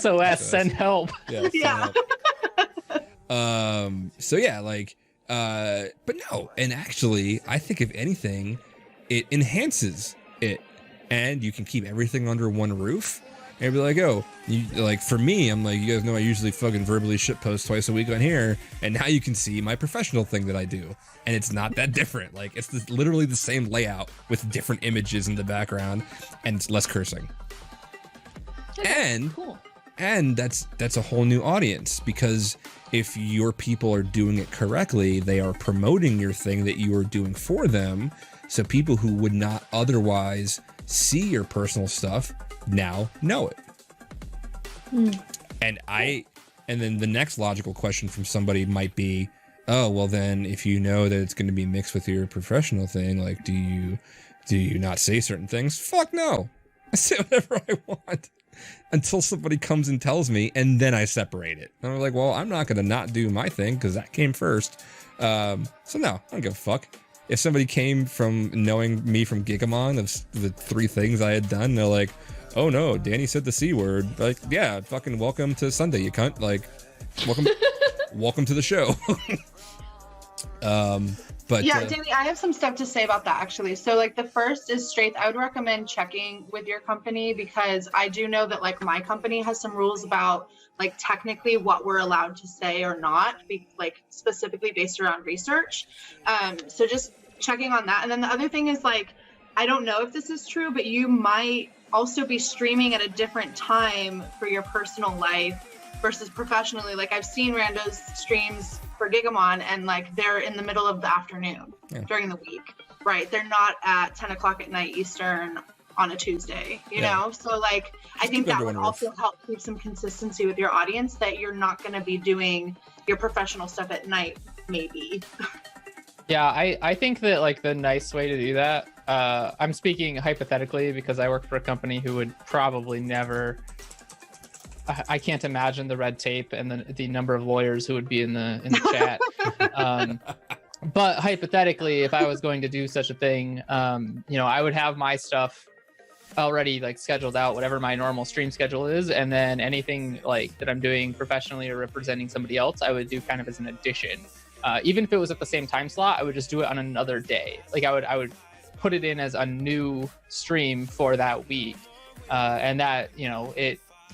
Speaker 3: SOS, send help.
Speaker 2: Yeah. So yeah, like but no, and actually I think if anything, it enhances it, and you can keep everything under one roof. And be like, oh, like for me, I'm like, you guys know I usually fucking verbally shitpost twice a week on here, and now you can see my professional thing that I do, and it's not that different. Like it's literally the same layout with different images in the background, and it's less cursing. And cool. And that's a whole new audience, because if your people are doing it correctly, they are promoting your thing that you are doing for them. So people who would not otherwise see your personal stuff now know it. And then the next logical question from somebody might be, oh, well then if you know that it's going to be mixed with your professional thing, like do you not say certain things? Fuck no. I say whatever I want until somebody comes and tells me, and then I separate it. And I'm like, well, I'm not going to not do my thing because that came first. So no, I don't give a fuck. If somebody came from knowing me from Gigamon of the 3 things I had done, they're like, oh no, Danny said the C word. Like, yeah, fucking welcome to Sunday, you cunt. Like, welcome to the show. But
Speaker 4: yeah, Danny, I have some stuff to say about that actually. So like the first is Straith. I would recommend checking with your company, because I do know that like my company has some rules about like technically what we're allowed to say or not, like specifically based around research. So just checking on that. And then the other thing is like, I don't know if this is true, but you might also be streaming at a different time for your personal life versus professionally. Like I've seen randos streams for Gigamon and like they're in the middle of the afternoon during the week, right? They're not at 10 o'clock at night Eastern on a Tuesday, you know? So like, I think that would also help keep some consistency with your audience, that you're not going to be doing your professional stuff at night, maybe.
Speaker 3: Yeah, I think that like the nice way to do that, I'm speaking hypothetically because I work for a company who would probably never, I can't imagine the red tape and the number of lawyers who would be in the chat. But hypothetically, if I was going to do such a thing, you know, I would have my stuff already like scheduled out, whatever my normal stream schedule is, and then anything like that I'm doing professionally or representing somebody else, I would do kind of as an addition. Even if it was at the same time slot, I would just do it on another day. Like I would put it in as a new stream for that week, and that, you know,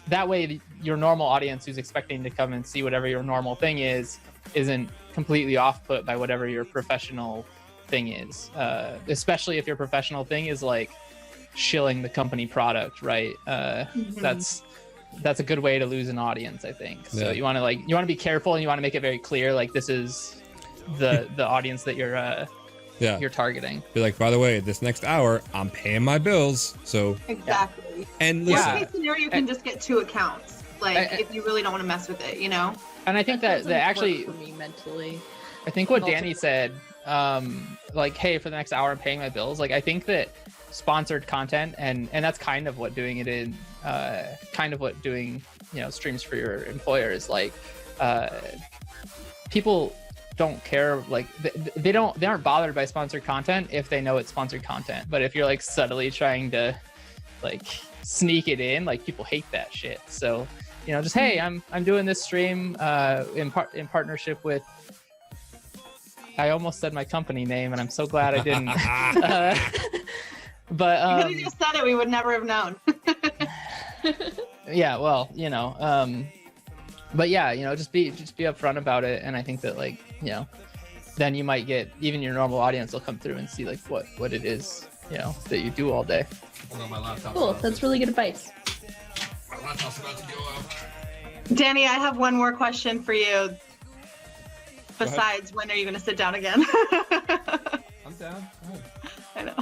Speaker 3: that way your normal audience who's expecting to come and see whatever your normal thing isn't completely off put by whatever your professional thing is. Especially if your professional thing is like shilling the company product, right? That's a good way to lose an audience, I think. So you want to be careful, and you want to make it very clear, like this is the audience that you're targeting.
Speaker 2: Be like, by the way, this next hour I'm paying my bills, so
Speaker 4: exactly.
Speaker 2: And listen,
Speaker 4: worst case scenario, you can just get 2 accounts, like if you really don't want to mess with it, you know.
Speaker 3: And I think that actually
Speaker 5: for me mentally,
Speaker 3: I think what Danny said, like, hey, for the next hour I'm paying my bills, like I think that sponsored content, and that's kind of what doing it in you know, streams for your employer is like, people don't care, like they aren't bothered by sponsored content if they know it's sponsored content. But if you're like subtly trying to like sneak it in, like people hate that shit. So, you know, just hey, I'm doing this stream in partnership with, I almost said my company name and I'm so glad I didn't. But
Speaker 4: you could have just said it, we would never have known.
Speaker 3: Yeah, well, you know, but yeah, you know, just be upfront about it, and I think that, like, you know, then you might get, even your normal audience will come through and see like what it is, you know, that you do all day.
Speaker 5: Cool, that's really good advice.
Speaker 2: My laptop's about to go out.
Speaker 4: Danny, I have one more question for you. Besides, when are you going to sit down again?
Speaker 2: I'm down.
Speaker 4: I know.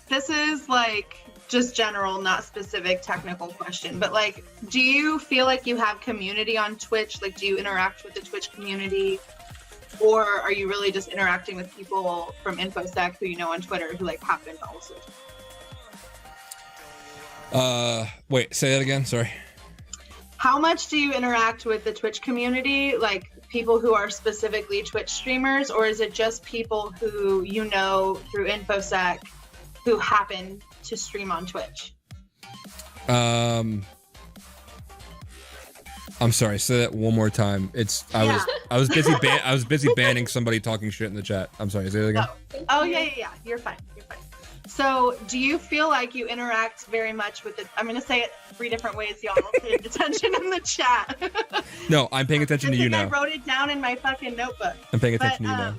Speaker 4: This is like just general, not specific technical question, but like, do you feel like you have community on Twitch? Like, do you interact with the Twitch community? Or are you really just interacting with people from InfoSec who you know on Twitter who like happen to also?
Speaker 2: Wait, say that again. Sorry.
Speaker 4: How much do you interact with the Twitch community? Like people who are specifically Twitch streamers, or is it just people who you know through InfoSec who happen to stream on Twitch?
Speaker 2: I'm sorry. Say that one more time. I was busy banning somebody talking shit in the chat. I'm sorry. Say that again.
Speaker 4: Oh yeah. You're fine. So, do you feel like you interact very much with it? I'm gonna say it 3 different ways, y'all. Pay attention in the chat.
Speaker 2: No, I'm paying attention to you now.
Speaker 4: I wrote it down in my fucking notebook.
Speaker 2: I'm paying attention to you now.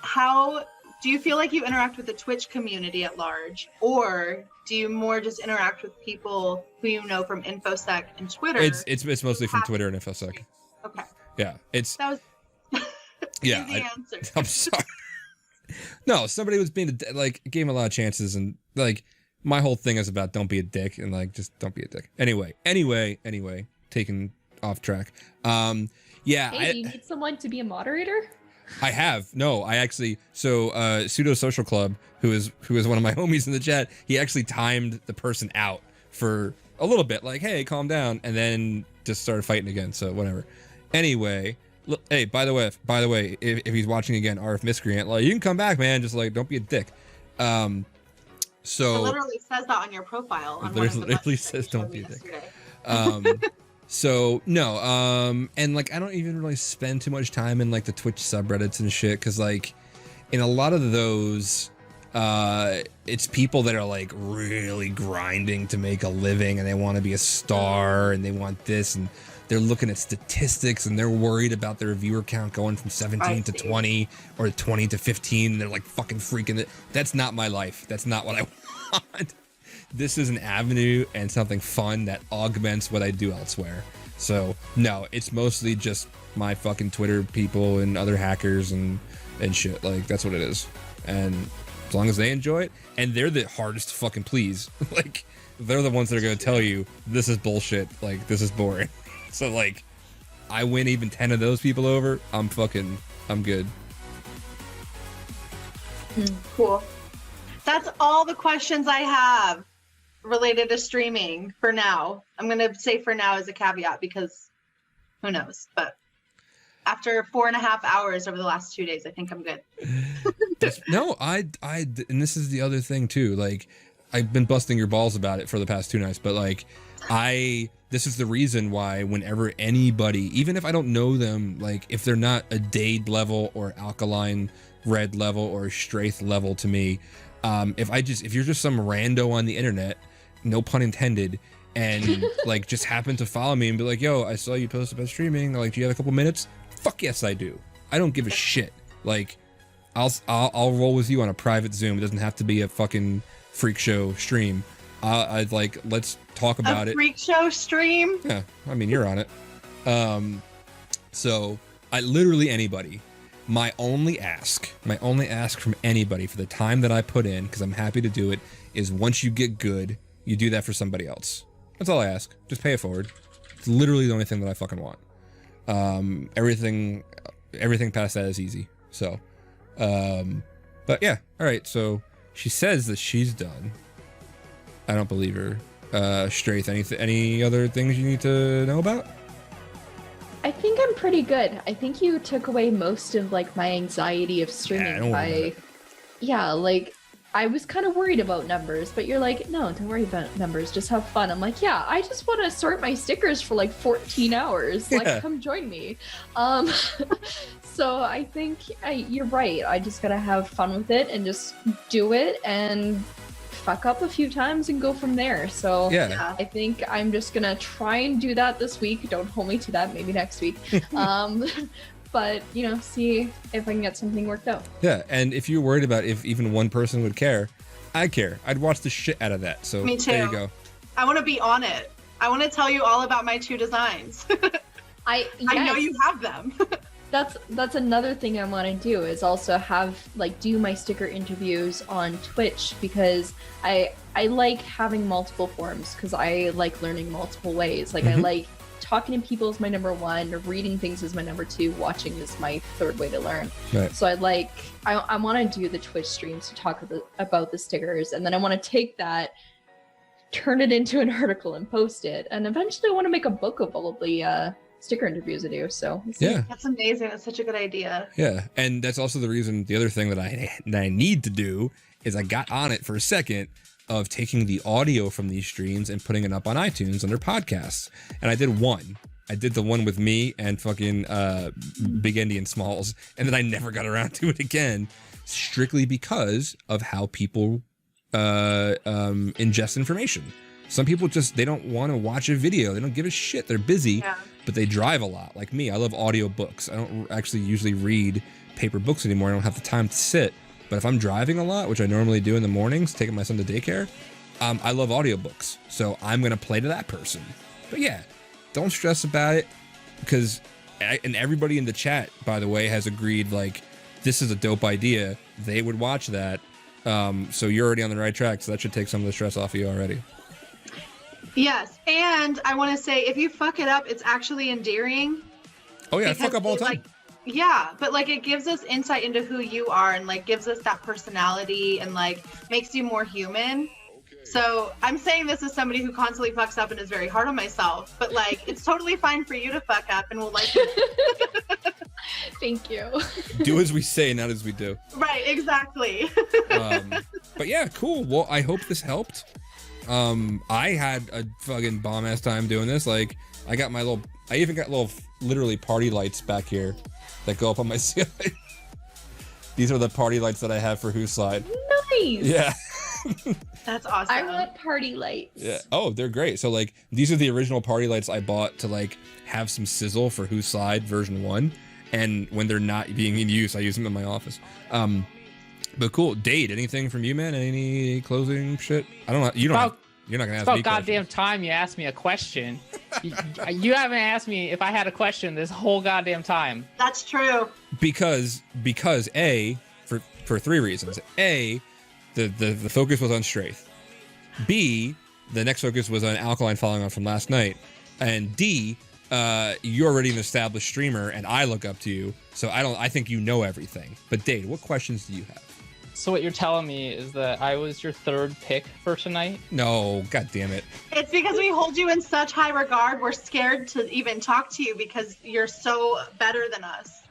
Speaker 4: How do you feel like you interact with the Twitch community at large, or do you more just interact with people who you know from InfoSec and Twitter?
Speaker 2: It's mostly from Twitter and InfoSec.
Speaker 4: Okay.
Speaker 2: Yeah,
Speaker 4: that was
Speaker 2: yeah.
Speaker 4: easy answer.
Speaker 2: I'm sorry. No, somebody was being gave him a lot of chances, and like my whole thing is about don't be a dick, and like just don't be a dick. Anyway, taking off track. Yeah.
Speaker 5: Hey, do you need someone to be a moderator?
Speaker 2: I have. No, I actually. So, Pseudo Social Club, who is one of my homies in the chat, he actually timed the person out for a little bit, like, hey, calm down, and then just started fighting again. So whatever. Anyway, look, hey, by the way, if he's watching again, RF Miscreant, like, you can come back, man. Just like, don't be a dick. So
Speaker 4: it literally says that on your profile.
Speaker 2: It literally says don't be a dick. So no, and like I don't even really spend too much time in like the Twitch subreddits and shit, because like in a lot of those, it's people that are like really grinding to make a living, and they want to be a star, and they want this, and they're looking at statistics, and they're worried about their viewer count going from 17 to 20 or 20 to 15. And they're like fucking freaking it. That's not my life. That's not what I want. This is an avenue and something fun that augments what I do elsewhere. So no, it's mostly just my fucking Twitter people and other hackers and shit. Like that's what it is. And as long as they enjoy it, and they're the hardest to fucking please. Like they're the ones that are going to tell you this is bullshit. Like this is boring. So like I win even 10 of those people over, I'm good.
Speaker 4: Cool. That's all the questions I have related to streaming for now. I'm going to say for now as a caveat because who knows, but after 4.5 hours over the last 2 days, I think I'm good.
Speaker 2: No, and this is the other thing too. Like I've been busting your balls about it for the past 2 nights, but like this is the reason why whenever anybody, even if I don't know them, like if they're not a Dade level or Alkaline Red level or Straith level to me, if you're just some rando on the internet, no pun intended, and like just happen to follow me and be like, yo, I saw you post about streaming, like, do you have a couple minutes? Fuck yes, I do. I don't give a shit. Like, I'll roll with you on a private Zoom. It doesn't have to be a fucking freak show stream. I'd like, let's talk about it.
Speaker 4: Freak show stream?
Speaker 2: Yeah, I mean, you're on it. So I literally anybody. My only ask from anybody for the time that I put in, because I'm happy to do it, is once you get good, you do that for somebody else. That's all I ask. Just pay it forward. It's literally the only thing that I fucking want. Everything past that is easy. So, but yeah, all right. So she says that she's done. I don't believe her. Straith, any other things you need to know about?
Speaker 5: I think I'm pretty good. I think you took away most of like my anxiety of streaming like I was kind of worried about numbers, but you're like, no, don't worry about numbers, just have fun. I'm like, yeah, I just want to sort my stickers for like 14 hours.
Speaker 2: Yeah.
Speaker 5: Like, come join me. So I think you're right. I just gotta have fun with it and just do it and fuck up a few times and go from there. So
Speaker 2: yeah.
Speaker 5: I think I'm just gonna try and do that this week. Don't hold me to that, maybe next week. But see if I can get something worked out.
Speaker 2: Yeah, and if you're worried about if even one person would care, I care. I'd watch the shit out of that. So
Speaker 4: me too.
Speaker 2: There you go.
Speaker 4: I want to be on it. I want to tell you all about my 2 designs.
Speaker 5: Yes.
Speaker 4: I know you have them.
Speaker 5: that's another thing I want to do is also have do my sticker interviews on Twitch, because I like having multiple forms, because I like learning multiple ways. I like talking to people is my number one, reading things is my number two, watching is my third way to learn. Right. So I want to do the Twitch streams to talk about the stickers, and then I want to take that, turn it into an article and post it, and eventually I want to make a book of all of the sticker interviews I do. So
Speaker 2: yeah,
Speaker 4: that's amazing. That's such a good idea.
Speaker 2: Yeah, and that's also the reason. The other thing that I need to do is I got on it for a second of taking the audio from these streams and putting it up on iTunes under podcasts. And I did one. I did the one with me and fucking Big Indian Smalls, and then I never got around to it again, strictly because of how people ingest information. Some people they don't want to watch a video. They don't give a shit. They're busy, but they drive a lot. Like me, I love audio books. I don't actually usually read paper books anymore. I don't have the time to sit. But if I'm driving a lot, which I normally do in the mornings, taking my son to daycare, I love audiobooks. So I'm going to play to that person. But yeah, don't stress about it, because and everybody in the chat, by the way, has agreed, this is a dope idea. They would watch that. So you're already on the right track. So that should take some of the stress off of you already.
Speaker 4: Yes. And I want to say, if you fuck it up, it's actually endearing.
Speaker 2: Oh yeah, I fuck up all the time.
Speaker 4: Yeah, but it gives us insight into who you are, and gives us that personality, and makes you more human. So I'm saying this as somebody who constantly fucks up and is very hard on myself, but it's totally fine for you to fuck up, and we'll like it.
Speaker 5: Thank you.
Speaker 2: Do as we say, not as we do.
Speaker 4: Right, exactly.
Speaker 2: But yeah, cool. Well, I hope this helped. I had a fucking bomb ass time doing this. I got I even got literally party lights back here that go up on my ceiling. These are the party lights that I have for Whose Side.
Speaker 5: Nice.
Speaker 2: Yeah.
Speaker 4: That's awesome.
Speaker 5: I want party lights.
Speaker 2: Yeah. Oh, they're great. So these are the original party lights I bought to have some sizzle for Whose Side version 1. And when they're not being in use, I use them in my office. But cool. Dade, anything from you, man? Any closing shit? I don't know. You're not gonna ask me.
Speaker 7: It's about goddamn time you asked me a question. you haven't asked me if I had a question this whole goddamn time.
Speaker 4: That's true.
Speaker 2: Because A, for 3 reasons. A, the focus was on Straith. B, the next focus was on Alkaline following on from last night. And D, you're already an established streamer and I look up to you. So I think you know everything. But Dade, what questions do you have?
Speaker 7: So what you're telling me is that I was your third pick for tonight?
Speaker 2: No, god damn it.
Speaker 4: It's because we hold you in such high regard. We're scared to even talk to you because you're so better than us.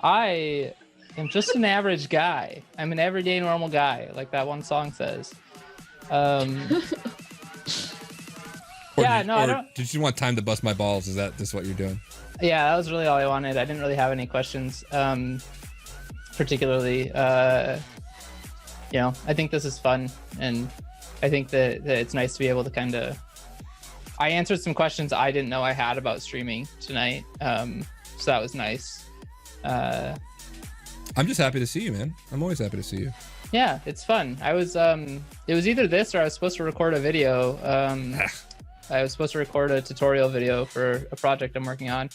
Speaker 7: I am just an average guy. I'm an everyday normal guy, like that one song says. I don't.
Speaker 2: Did you want time to bust my balls? Is this what you're doing?
Speaker 7: Yeah, that was really all I wanted. I didn't really have any questions, particularly. I think this is fun, and I think that it's nice to be able to kind of. I answered some questions I didn't know I had about streaming tonight, so that was nice.
Speaker 2: I'm just happy to see you, man. I'm always happy to see you.
Speaker 7: Yeah, it's fun. I was it was either this or I was supposed to record a video. I was supposed to record a tutorial video for a project I'm working on,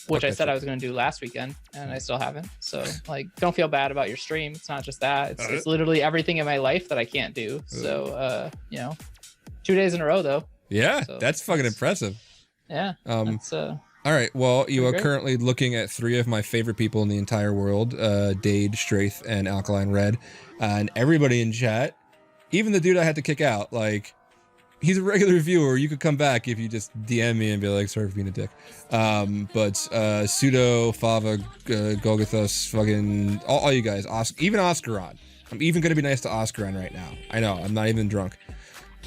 Speaker 7: which I said I was going to do last weekend, and I still haven't. So don't feel bad about your stream. It's not just that. It's literally everything in my life that I can't do. So 2 days in a row though.
Speaker 2: Yeah, so that's fucking impressive.
Speaker 7: Yeah.
Speaker 2: All right. Well, you are currently looking at 3 of my favorite people in the entire world: Dade, Straith, and Alkaline Red, and everybody in chat. Even the dude I had to kick out, he's a regular viewer. You could come back if you just DM me and be like, sorry for being a dick. But Pseudo, Fava, Golgothos, fucking all you guys, even Oscaron. I'm even going to be nice to Oscaron right now. I know, I'm not even drunk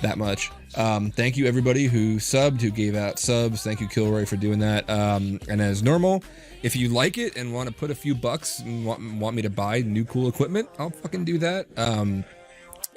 Speaker 2: that much. Thank you everybody who subbed, who gave out subs. Thank you Kilroy for doing that. And as normal, if you like it and want to put a few bucks and want me to buy new cool equipment, I'll fucking do that.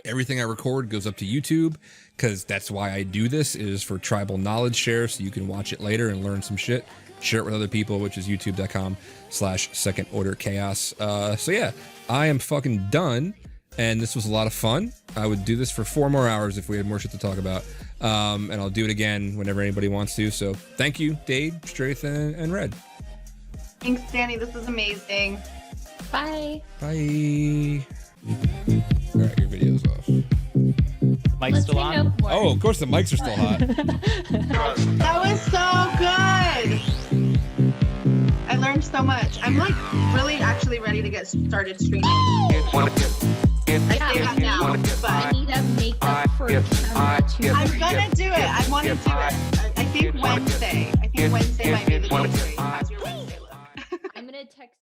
Speaker 2: Everything I record goes up to YouTube, because that's why I do this, is for tribal knowledge share, so you can watch it later and learn some shit. Share it with other people, which is youtube.com/secondorderchaos. So yeah, I am fucking done, and this was a lot of fun. I would do this for 4 more hours if we had more shit to talk about. And I'll do it again whenever anybody wants to. So thank you, Dade, Straith, and Red.
Speaker 4: Thanks, Danny. This was amazing.
Speaker 5: Bye.
Speaker 2: Bye. All right, your video's off.
Speaker 7: Mike's
Speaker 5: Let's
Speaker 7: still
Speaker 5: hang
Speaker 7: on.
Speaker 5: out more.
Speaker 2: Oh, of course the mics are still hot.
Speaker 4: That was so good. I learned so much. I'm like really actually ready to get started streaming. I say that now,
Speaker 5: I
Speaker 4: but
Speaker 5: need a makeup for camera too.
Speaker 4: I'm gonna do it. I want to do it. I think Wednesday. I think Wednesday might be the day. How's your Wednesday look?
Speaker 5: I'm gonna text.